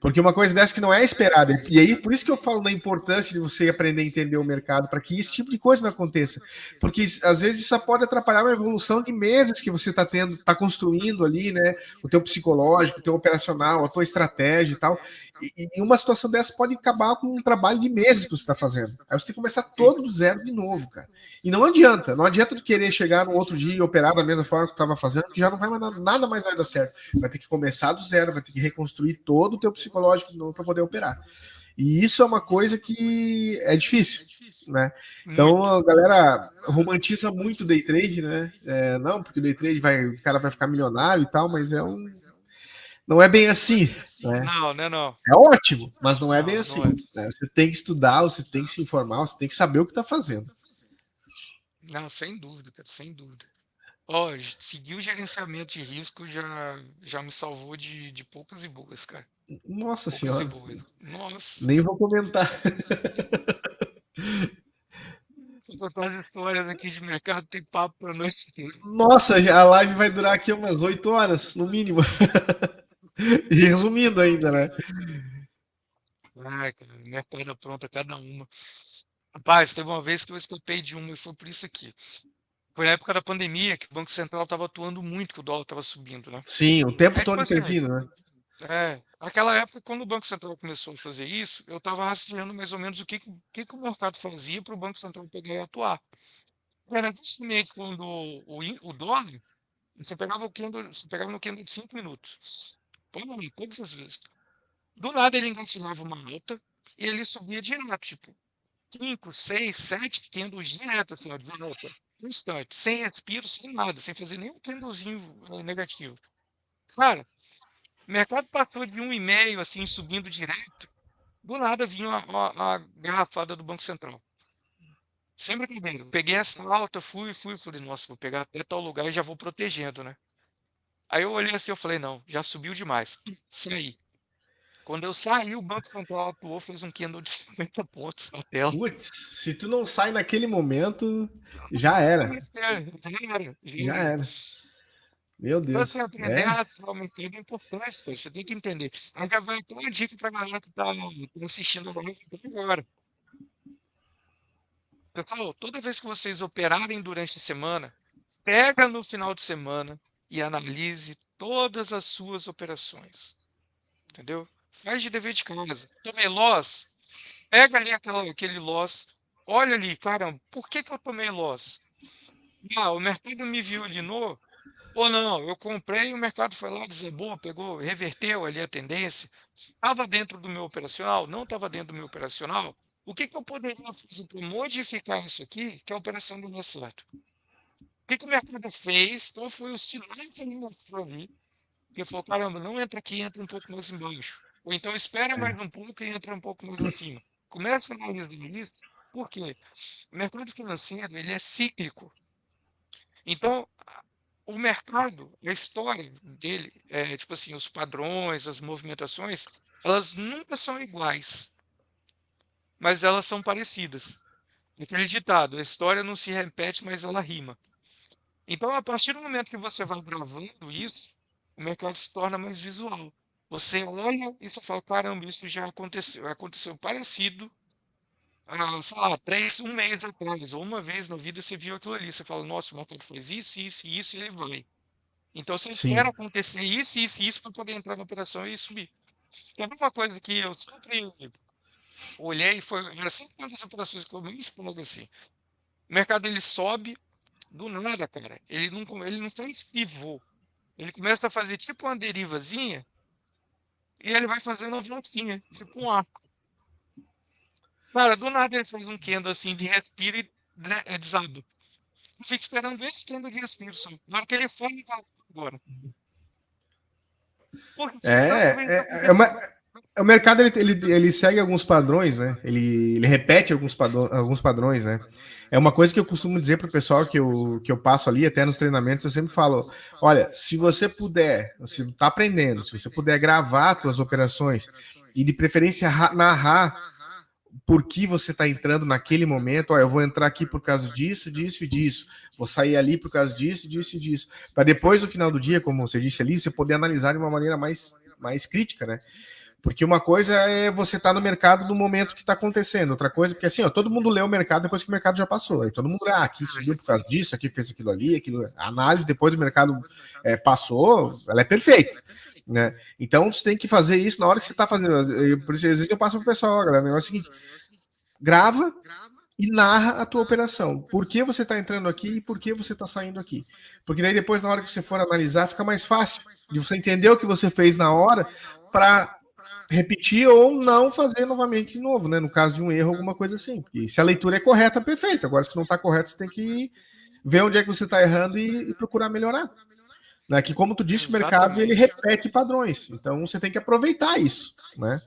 Porque uma coisa dessa que não é esperada. E aí, por isso que eu falo da importância de você aprender a entender o mercado, para que esse tipo de coisa não aconteça. Porque às vezes isso pode atrapalhar uma evolução de meses que você está tendo, está construindo ali, né? O teu psicológico, o teu operacional, a tua estratégia e tal. E uma situação dessa pode acabar com um trabalho de meses que você está fazendo. Aí você tem que começar todo do zero de novo, cara. E não adianta tu querer chegar no outro dia e operar da mesma forma que tu estava fazendo, que já não vai nada mais vai dar certo. Vai ter que começar do zero, vai ter que reconstruir todo o teu psicológico de novo para poder operar. E isso é uma coisa que é difícil, né? Então Muito. a galera romantiza muito o day trade, né? Não, porque o day trade o cara vai ficar milionário e tal, mas não é bem assim, né? Não, né, não. É ótimo, mas não é bem Não, assim. não é. Né? Você tem que estudar, você tem que se informar, você tem que saber o que está fazendo. Não, sem dúvida, cara, sem dúvida. Ó, seguir o gerenciamento de risco já me salvou de poucas e boas, cara. Nossa Poucas e senhora, boas. Nossa, nem vou comentar. vou contar as histórias aqui de mercado, tem papo pra nós. Nossa, a live vai durar aqui umas 8 horas, no mínimo. E resumindo ainda, né? Ai, cara, mercado pronta cada uma. Rapaz, teve uma vez que eu escapei de uma e foi por isso aqui. Foi na época da pandemia que o Banco Central estava atuando muito, que o dólar estava subindo, né? Sim, o tempo Aí, tipo todo assim, intervindo, né? aquela época, quando o Banco Central começou a fazer isso, eu estava rastreando mais ou menos o que o mercado fazia para o Banco Central pegar e atuar. Era justamente quando o dólar, você pegava no candle de 5 minutos. Pode lá, todas as vezes. Do nada ele engatilhava uma alta e ele subia direto, tipo, 5, 6, 7 candles direto, assim, ó, de alta. Constante, sem respiro, sem nada, sem fazer nenhum candlezinho negativo. Cara, o mercado passou de 1,5, assim, subindo direto. Do nada vinha a garrafada do Banco Central. Sem brincadeira. Eu peguei essa alta, falei, nossa, vou pegar até tal lugar e já vou protegendo, né? Aí eu olhei assim, eu falei, não, já subiu demais. Saí. Quando eu saí, o Banco Central atuou, fez um candle de 50 pontos na tela. Putz, se tu não sai naquele momento, já era. Já era, já Já era. era. Meu Então, assim, Deus. aprender a rastrear o mercado é importante, pô, você tem que entender. Aí já vai ter uma dica pra galera que tá assistindo a live agora. Pessoal, toda vez que vocês operarem durante a semana, pega no final de semana e analise todas as suas operações, entendeu? Faz de dever de casa. Tomei loss, pega ali aquele loss, olha ali, caramba, por que que eu tomei loss? Ah, o mercado me violinou? Ou não, eu comprei e o mercado foi lá, desabou, pegou, reverteu ali a tendência. Estava dentro do meu operacional? Não estava dentro do meu operacional? O que que eu poderia fazer para modificar isso aqui, que a operação não dê certo? O que que o mercado fez? Qual foi o sinal que ele mostrou ali? Que ele falou, caramba, não entra aqui, entra um pouco mais embaixo. Ou então espera mais um pouco e entra um pouco mais acima. Começa a analisar isso, por quê? O mercado financeiro, ele é cíclico. Então, o mercado, a história dele, tipo assim, os padrões, as movimentações, elas nunca são iguais, mas elas são parecidas. Aquele ditado, a história não se repete, mas ela rima. Então, a partir do momento que você vai gravando isso, o mercado se torna mais visual. Você olha e você fala, caramba, isso já aconteceu. Aconteceu parecido, sei lá, um mês atrás, ou uma vez na vida você viu aquilo ali. Você fala, nossa, o mercado fez isso, isso e isso, e ele vai. Então, você espera Sim. acontecer isso, isso e isso para poder entrar na operação e subir. É uma coisa que eu sempre olhei, era sempre uma das operações que eu mais pego assim. O mercado ele sobe do nada, cara. Ele não faz pivô. Ele começa a fazer tipo uma derivazinha e ele vai fazendo uma voltinha, tipo um arco. Cara, do nada ele faz um candle assim de respiro e né, desaba. Eu fico esperando esse candle de respiro só. Na hora que ele for, ele vai agora. Porque toda vez que É, é, é, acontece, uma, o mercado ele segue alguns padrões, né? Ele repete alguns padrões, né? É uma coisa que eu costumo dizer para o pessoal que eu passo ali, até nos treinamentos, eu sempre falo: olha, se você puder, se está aprendendo, se você puder gravar suas operações e de preferência narrar por que você está entrando naquele momento, ó, eu vou entrar aqui por causa disso, disso e disso, vou sair ali por causa disso, disso e disso, para depois no final do dia, como você disse ali, você poder analisar de uma maneira mais crítica, né? Porque uma coisa é você estar no mercado no momento que está acontecendo, outra coisa, porque assim, ó, todo mundo lê o mercado depois que o mercado já passou. Aí todo mundo lê, aqui subiu por causa disso, aqui fez aquilo ali, aquilo. A análise depois do mercado passou, ela é perfeita. Né? Então você tem que fazer isso na hora que você está fazendo. Por isso, às vezes eu passo para o pessoal, galera, o negócio é o seguinte: grava e narra a tua operação. Por que você está entrando aqui e por que você está saindo aqui? Porque daí depois, na hora que você for analisar, fica mais fácil de você entender o que você fez na hora para repetir ou não fazer novamente de novo, né? No caso de um erro, alguma coisa assim. Porque se a leitura é correta, perfeito. Agora, se não está correto, você tem que ver onde é que você está errando e procurar melhorar. Né? Que, como tu disse, o mercado ele exatamente. repete padrões. Então, você tem que aproveitar isso, né?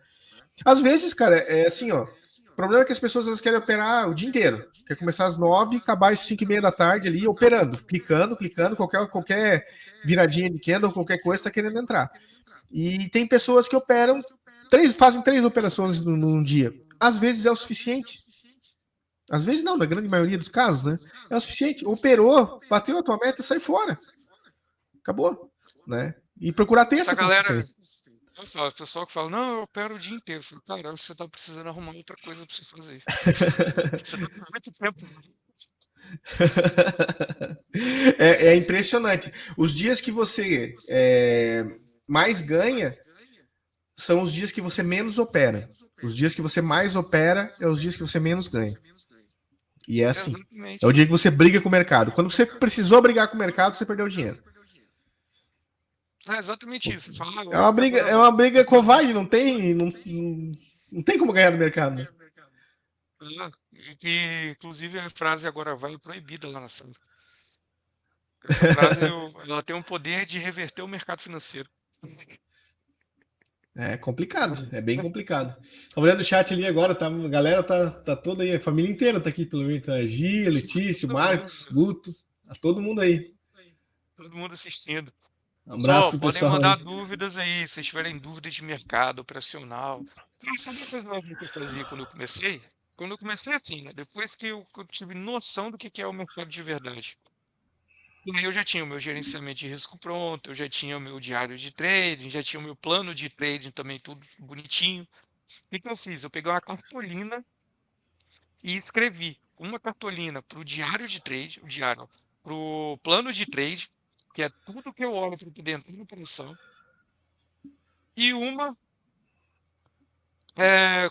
Às vezes, cara, é assim, ó. O problema é que as pessoas elas querem operar o dia inteiro. Quer começar às 9 e acabar às 5 e meia da tarde ali, operando, clicando, qualquer viradinha de candle, qualquer coisa está querendo entrar. E tem pessoas que operam, fazem 3 operações num dia. Às vezes é o suficiente. Às vezes não, na grande maioria dos casos, né? É o suficiente. Operou, bateu a tua meta, sai fora. Acabou, né? E procurar ter Essa essa galera, consistência. eu falo, o pessoal que fala, não, eu opero o dia inteiro. Eu falo, cara, você tá precisando arrumar outra coisa para você fazer. Você tá com muito tempo. É impressionante. Os dias que você mais ganha são os dias que você menos opera. Os dias que você mais opera é os dias que você menos ganha. E é assim. É o Exatamente. dia que você briga com o mercado. Quando você precisou brigar com o mercado, você perdeu dinheiro. É exatamente isso. Fala, ah, eu É vou uma ficar briga, agora. é uma briga covarde, não tem como ganhar no mercado, né? E que, inclusive, a frase agora vai é proibida lá na sala. Essa frase, ela tem um poder de reverter o mercado financeiro. É complicado, é bem complicado. Tô olhando o chat ali agora, tá, a galera tá toda aí, a família inteira tá aqui pelo menos. Tá? Gia, Letícia, Todo mundo, Marcos, Guto, tá todo mundo aí. todo mundo assistindo. Um abraço Pessoal, pro podem pessoal mandar aí. dúvidas aí, se tiverem dúvidas de mercado operacional. Cara, sabe uma coisa que eu fazia quando eu comecei? Quando eu comecei assim, né? Depois que eu tive noção do que é o mercado de verdade. E aí eu já tinha o meu gerenciamento de risco pronto, eu já tinha o meu diário de trading, já tinha o meu plano de trading também, tudo bonitinho. O que eu fiz? Eu peguei uma cartolina e escrevi. uma cartolina para o diário de trade, para o plano de trade, que é tudo que eu olho para poder entrar na operação, e uma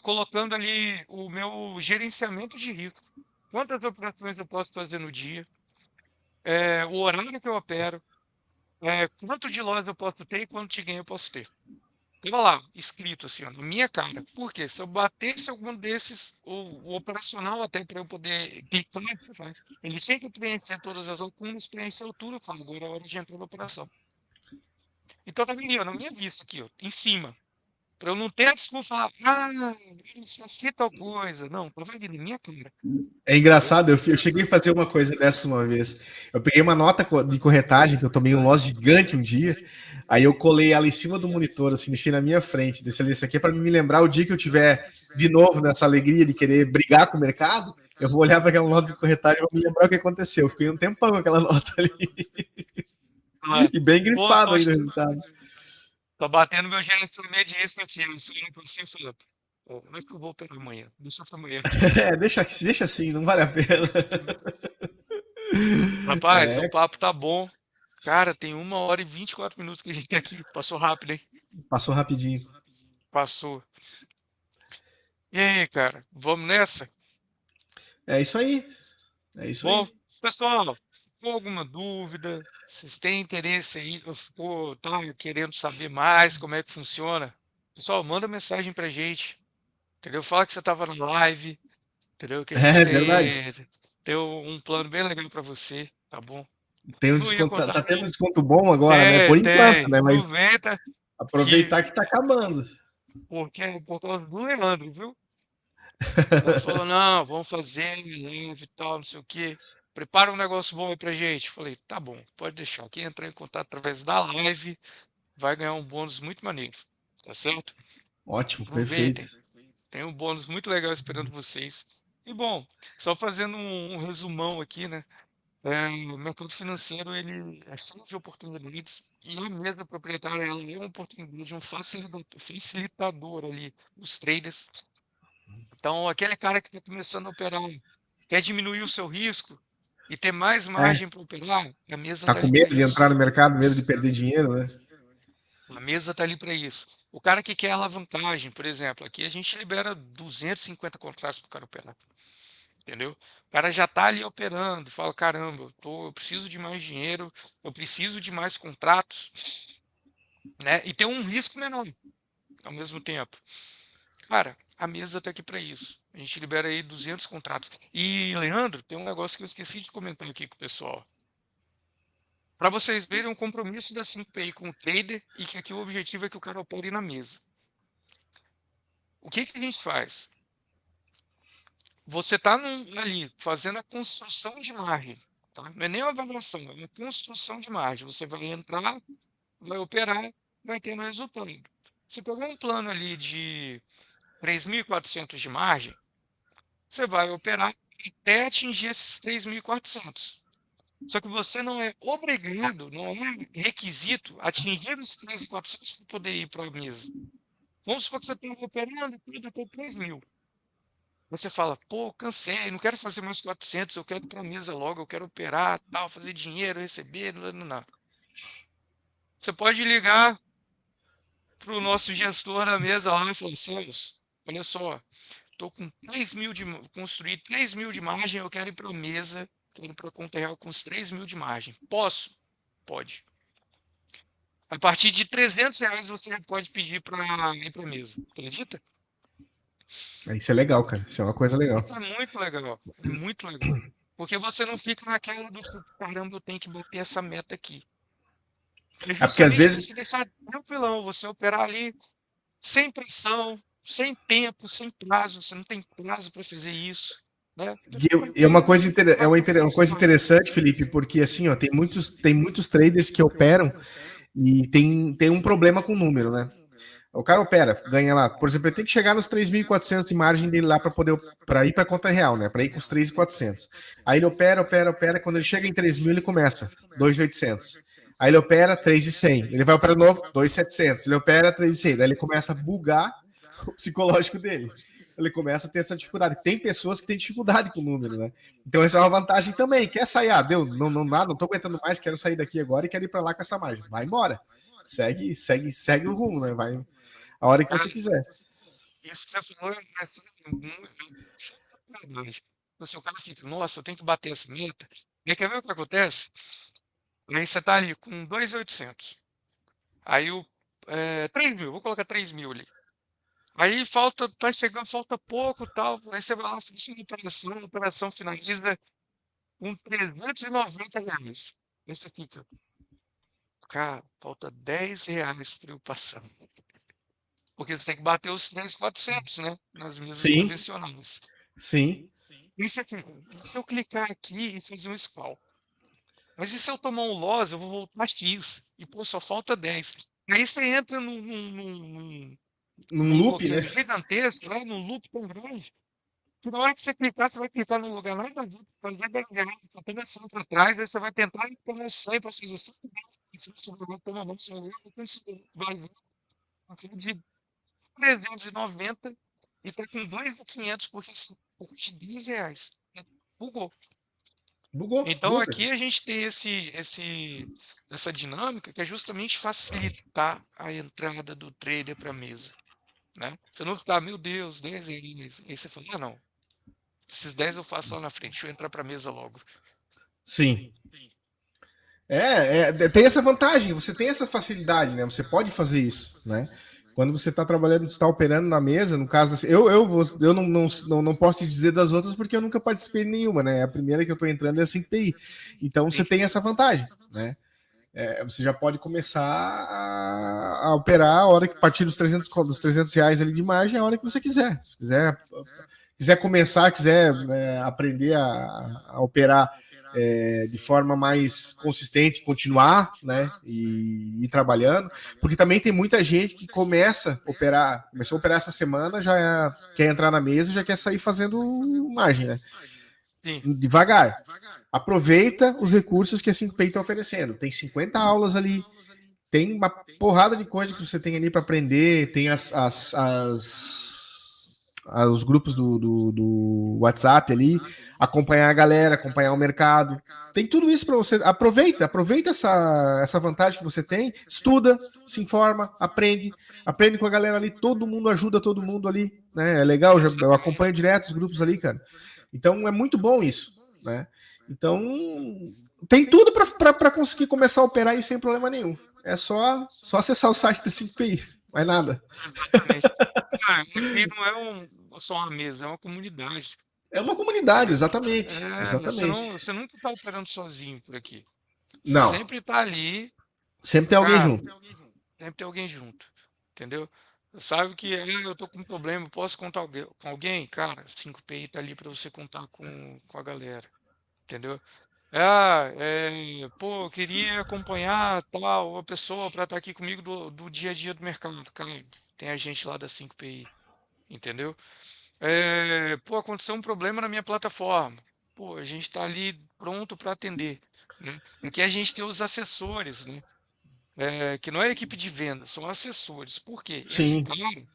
colocando ali o meu gerenciamento de risco. Quantas operações eu posso fazer no dia, o horário que eu opero, quanto de loja eu posso ter e quanto de ganho eu posso ter. Tava lá, escrito assim, ó, na minha cara. Por quê? Se eu batesse algum desses, o operacional até para eu poder clicar, né, ele tinha que preencher todas as lacunas, preencheu tudo, eu falo, agora é hora de entrar na operação. Então tava ali, ó, na minha vista aqui, ó, em cima. Para eu não ter a desculpa de falar, ele esqueci tal coisa. Não, tava ali na minha cara. É Entendeu? engraçado, eu cheguei a fazer uma coisa dessa uma vez. Eu peguei uma nota de corretagem, que eu tomei um loss gigante um dia, aí eu colei ela em cima do monitor, assim, deixei na minha frente, deixei ali, isso aqui é para me lembrar o dia que eu tiver de novo nessa alegria de querer brigar com o mercado, eu vou olhar para aquela nota de corretagem e vou me lembrar o que aconteceu. Eu fiquei um tempão com aquela nota ali, Ah, e bem pô, grifado aí no resultado. tô batendo meu gerenciamento de risco aqui. Você olha pra cima e fala, pô, como é que eu vou operar amanhã? Deixa pra amanhã. Deixa assim, não vale a pena. Rapaz, o É, papo tá bom. Cara, tem 1 hora e 24 minutos que a gente tem aqui. Passou rápido, hein? passou rapidinho. Passou. E aí, cara, vamos nessa? É isso aí. É isso Bom, aí. pessoal, ficou alguma dúvida? Vocês têm interesse aí? Tá querendo saber mais como é que funciona? Pessoal, manda mensagem pra gente, entendeu? Fala que você estava na live, entendeu? Que a gente É verdade. tem um plano bem legal para você, tá bom? Tem um Não ia desconto, contar. tá tendo um desconto bom agora, né? Tem, Por enquanto, tem. né? Mas Aproveita que aproveitar que tá acabando. porque é por causa do Leandro, viu? Ele falou, não, vamos fazer live e tal, não sei o quê. Prepara um negócio bom aí pra gente. Falei, tá bom, pode deixar. Quem entrar em contato através da live vai ganhar um bônus muito maneiro, tá certo? Ótimo, perfeito. Aproveitem. Tem um bônus muito legal esperando vocês. E bom, só fazendo um resumão aqui, né? O mercado financeiro ele é cheio de oportunidades e a mesa proprietária ela é uma oportunidade, um facilitador ali dos traders. Então, aquele cara que está começando a operar, quer diminuir o seu risco e ter mais É, margem para operar, a mesa tá está com ali para medo de entrar isso. no mercado, medo de perder dinheiro, né? A mesa está ali para isso. O cara que quer alavancagem, por exemplo, aqui a gente libera 250 contratos para o cara operar. Entendeu? O cara já está ali operando, fala, caramba, eu preciso de mais dinheiro, eu preciso de mais contratos, né? E tem um risco menor ao mesmo tempo. Cara, a mesa está aqui para isso. A gente libera aí 200 contratos. E, Leandro, tem um negócio que eu esqueci de comentar aqui com o pessoal. Para vocês verem o compromisso da 5PI com o trader e que aqui o objetivo é que o cara opere na mesa. O que que a gente faz? Você está ali fazendo a construção de margem. Tá? Não é nem uma avaliação, é uma construção de margem. Você vai entrar, vai operar, vai ter um resultado. Você pegou um plano ali de 3.400 de margem, você vai operar até atingir esses 3.400. Só que você não é obrigado, não é requisito atingir os 3.400 para poder ir para a mesa. Vamos supor que você está operando tudo até 3.000. Você fala, pô, cansei, não quero fazer mais 400, eu quero ir para a mesa logo, eu quero operar, tal, fazer dinheiro, receber, não. Você pode ligar para o nosso gestor na mesa lá e falar, Celso, olha só, estou com 3.000 construir 3.000 de margem, eu quero ir para a mesa, quero ir para a conta real com os 3.000 de margem. Posso? Pode. A partir de R$ 300 você já pode pedir para ir para a mesa. Acredita? Isso é legal, cara. Isso é uma coisa legal. Isso é muito legal. É muito legal. Porque você não fica naquela do tipo, caramba, eu tenho que bater essa meta aqui. É É porque às justamente para vezes. te deixar tranquilão, você operar ali sem pressão, sem tempo, sem prazo. Você não tem prazo para fazer isso. Né? Fica É uma tranquilo, coisa, vai para uma frente coisa demais. interessante, Felipe, porque assim, ó, tem muitos traders que operam e tem um problema com o número, né? O cara opera, ganha lá. Por exemplo, ele tem que chegar nos 3.400 de margem dele lá para ir para a conta real, né? Para ir com os 3.400. Aí ele opera. Quando ele chega em 3.000, ele começa 2.800. Aí ele opera 3.100. Ele vai operar de novo 2.700. Ele opera 3.100. Daí ele começa a bugar o psicológico dele. ele começa a ter essa dificuldade. Tem pessoas que têm dificuldade com o número, né? Então essa é uma vantagem também. Quer sair? Ah, deu, não dá, não tô aguentando mais, quero sair daqui agora e quero ir para lá com essa margem. Vai embora. Segue o rumo, né? Vai a hora que você quiser. Isso que você falou é assim, muito. Se o cara fica, nossa, eu tenho que bater essa meta. E aí, quer ver o que acontece? Aí você tá ali com 2.800. Aí o 3 mil, vou colocar 3 mil ali. Aí falta, tá chegando, falta pouco tal. Aí você vai lá, faz uma operação finaliza com R$ 390. Aí você fica, cara, falta R$ 10 para eu passar. Porque você tem que bater os 3.400, né? Nas mesas Sim, convencionais. sim. Isso aqui, e se eu clicar aqui e fazer um scroll? Mas e se eu tomar um loss, eu vou voltar X. E, pô, só falta 10. Aí você entra Num num loop, né? bloqueio gigantesco, né? Num loop tão grande, que na hora que você clicar, você vai clicar num lugar nada a ver, fazer 10 reais, tá toda ação para trás, aí você vai tentar e tomar 100 para fazer 100 reais. Você vai tomar um celular, você vai vir de 390 e tá com 2.500 porque de 10 reais. Bugou. Bugou, Então buga. aqui a gente tem essa dinâmica que é justamente facilitar a entrada do trader para a mesa, né? Você não ficar, meu Deus, 10 reais. Aí você fala, ah, não, esses 10 eu faço lá na frente, deixa eu entrar para a mesa logo. Sim. Tem essa vantagem, você tem essa facilidade, né? Você pode fazer isso, né? Quando você está trabalhando, está operando na mesa, no caso, assim, eu não posso te dizer das outras porque eu nunca participei de nenhuma, né? A primeira que eu estou entrando é a 5PI. Então você Sim, tem essa vantagem, né? Você já pode começar a operar a hora que a partir dos R$ 300 ali de margem, a hora que você quiser. Se quiser começar, quiser aprender a operar de forma mais consistente, continuar, né, e ir trabalhando, porque também tem muita gente que começou a operar essa semana, já quer entrar na mesa, já quer sair fazendo margem, né? sim. Devagar. Aproveita os recursos que a 5PI está oferecendo. Tem 50 aulas ali, tem uma porrada de coisa que você tem ali para aprender, tem os grupos do WhatsApp ali, acompanhar a galera, acompanhar o mercado. Tem tudo isso para você. Aproveita essa vantagem que você tem, estuda, se informa, aprende com a galera ali, todo mundo ajuda todo mundo ali, né? É legal, eu acompanho direto os grupos ali, cara. Então é muito bom isso, né? Então tem tudo para conseguir começar a operar aí sem problema nenhum. É só acessar o site da 5PI, mais nada. Exatamente. Cara, aqui não é só uma mesa, é uma comunidade. É uma comunidade, Né? exatamente. Exatamente. Você nunca está operando sozinho por aqui. Você Não. sempre está ali, Sempre tem alguém cara, junto. sempre tem alguém junto. Entendeu? Sabe que eu tô com um problema, posso contar com alguém? Cara, 5PI tá ali para você contar com a galera. Entendeu? Pô, eu queria acompanhar tal a pessoa para estar aqui comigo do dia a dia do mercado. Cara, tem a gente lá da 5PI. Entendeu? Pô, aconteceu um problema na minha plataforma. Pô, a gente está ali pronto para atender. Né? Aqui a gente tem os assessores, né? Que não é equipe de venda, são assessores. Por quê? Esse Sim, cara,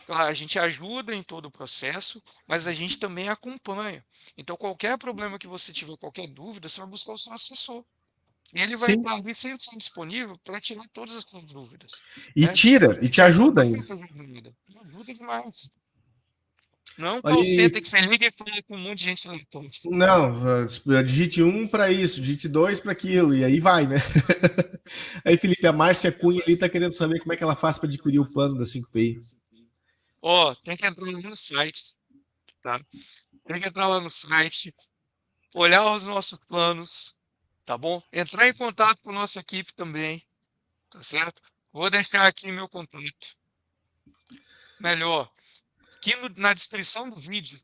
claro, a gente ajuda em todo o processo, mas a gente também acompanha. Então, qualquer problema que você tiver, qualquer dúvida, você vai buscar o seu assessor. E ele vai sim. estar ali sempre disponível para tirar todas as suas dúvidas. E Né? tira, e E te te ajuda acompanha ainda. essa jornada. E ajuda demais. Não é um call E, center que você liga e fala com um monte de gente aleatória. não, digite um para isso, digite dois para aquilo, e aí vai, né? Aí, Felipe, a Márcia Cunha ali tá querendo saber como é que ela faz para adquirir o plano da 5PI. Ó, tem que entrar lá no site, tá? Tem que entrar lá no site, olhar os nossos planos, tá bom? Entrar em contato com a nossa equipe também, tá certo? Vou deixar aqui meu contato. Melhor, aqui na descrição do vídeo,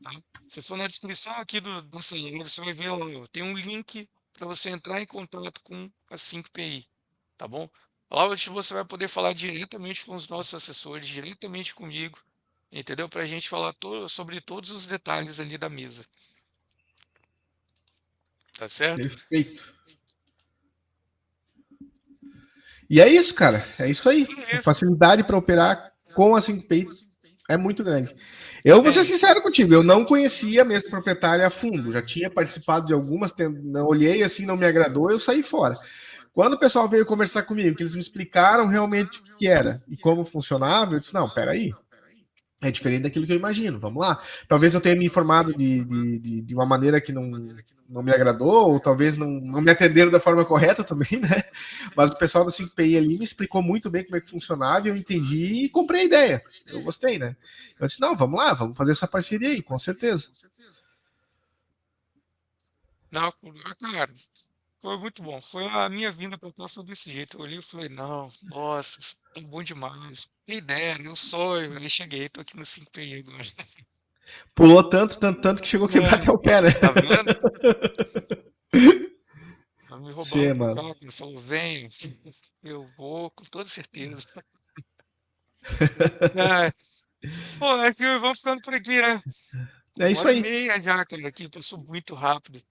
tá? Se for na descrição aqui dessa live, você vai ver lá, ó, tem um link para você entrar em contato com a 5PI, tá bom? Lá você vai poder falar diretamente com os nossos assessores, diretamente comigo, entendeu? Para a gente falar sobre todos os detalhes ali da mesa, tá certo? Perfeito. E é isso, cara. É isso aí. É isso. Facilidade para operar com a 5PI É muito grande. Eu vou ser É, sincero contigo, eu não conhecia a mesa proprietária a fundo. Já tinha participado de algumas, olhei assim, não me agradou, eu saí fora. Quando o pessoal veio conversar comigo, que eles me explicaram realmente o que era e como funcionava, eu disse, não, peraí, é diferente daquilo que eu imagino, vamos lá. Talvez eu tenha me informado de uma maneira que não me agradou, ou talvez não me atenderam da forma correta também, né? Mas o pessoal da 5PI ali me explicou muito bem como é que funcionava, e eu entendi e comprei a ideia. Eu gostei, né? Eu disse, não, vamos lá, vamos fazer essa parceria aí, com certeza. não, cara, foi muito bom. Foi a minha vinda para cá foi desse jeito. Eu olhei e falei, não, nossa, isso é bom demais. Que ideia, meu sonho. Aí cheguei, tô aqui no 5PI agora. Pulou tanto, tanto, tanto que chegou a quebrar É, até o pé, né? tá vendo? Tá me roubando Sim, pro mano. carro. Ele falou, venho. Eu vou, com toda certeza. É, pô, acho que vamos ficando por aqui, né? É Uma isso hora e aí. meia já, cara, aqui passou muito rápido.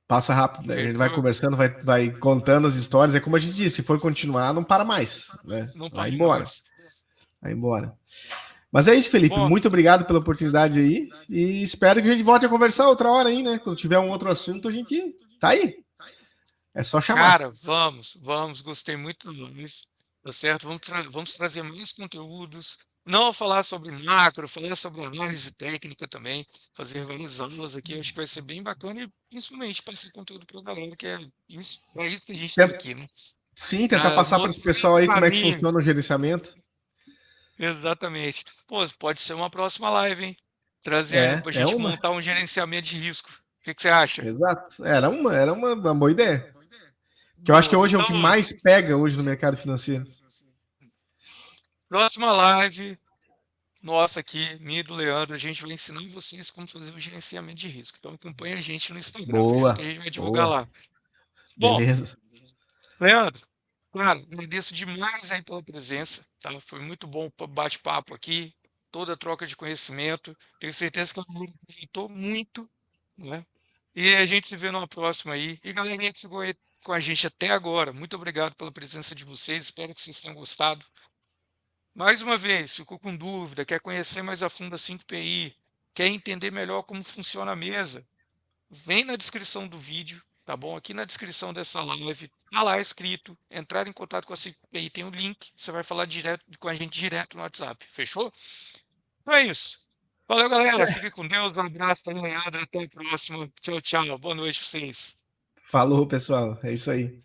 Passa rápido, né? A gente vai Fechou? conversando, vai contando as histórias. É como a gente disse, se for continuar, não para mais, né? Não Vai pare embora, mais. vai embora. Mas é isso, Felipe. Bom, Muito obrigado pela oportunidade aí. E espero que a gente volte a conversar outra hora aí, né? Quando tiver um outro assunto, a gente tá aí. É só chamar. cara, vamos, gostei muito do live, tá certo? Vamos trazer mais conteúdos, não falar sobre macro, falar sobre análise técnica também, fazer várias aulas aqui, acho que vai ser bem bacana e principalmente para esse conteúdo para a galera, que é isso que a gente está Tent- aqui, né? Sim, tentar Para passar para esse mostrar pessoal o aí como é que caminho, funciona o gerenciamento. exatamente. Pô, pode ser uma próxima live, hein? Trazer para a É gente uma. montar um gerenciamento de risco. O que que você acha? Exato. Era uma boa ideia. Que eu acho que Boa. hoje é o Então, que ó, mais pega hoje no mercado financeiro. próxima live. Nossa, aqui, minha e do Leandro, a gente vai ensinar vocês como fazer o gerenciamento de risco. Então acompanha a gente no Instagram, fechou? Que a Boa, gente vai divulgar boa. lá. Bom, Beleza. Leandro, cara, agradeço demais aí pela presença, tá? Foi muito bom o bate-papo aqui, toda a troca de conhecimento. Tenho certeza que a galera aproveitou muito, né? E a gente se vê numa próxima aí. E galerinha que ficou aí com a gente até agora, muito obrigado pela presença de vocês. Espero que vocês tenham gostado. Mais uma vez, ficou com dúvida, quer conhecer mais a fundo a 5PI, quer entender melhor como funciona a mesa, vem na descrição do vídeo, tá bom? Aqui na descrição dessa live, tá lá escrito, entrar em contato com a 5PI, tem o link, você vai falar direto com a gente direto no WhatsApp, fechou? Então é isso. Valeu, galera. Fique com Deus. Um abraço, tá Leandro. Até a próxima. Tchau, tchau. Boa noite pra vocês. Falou, pessoal. É isso aí.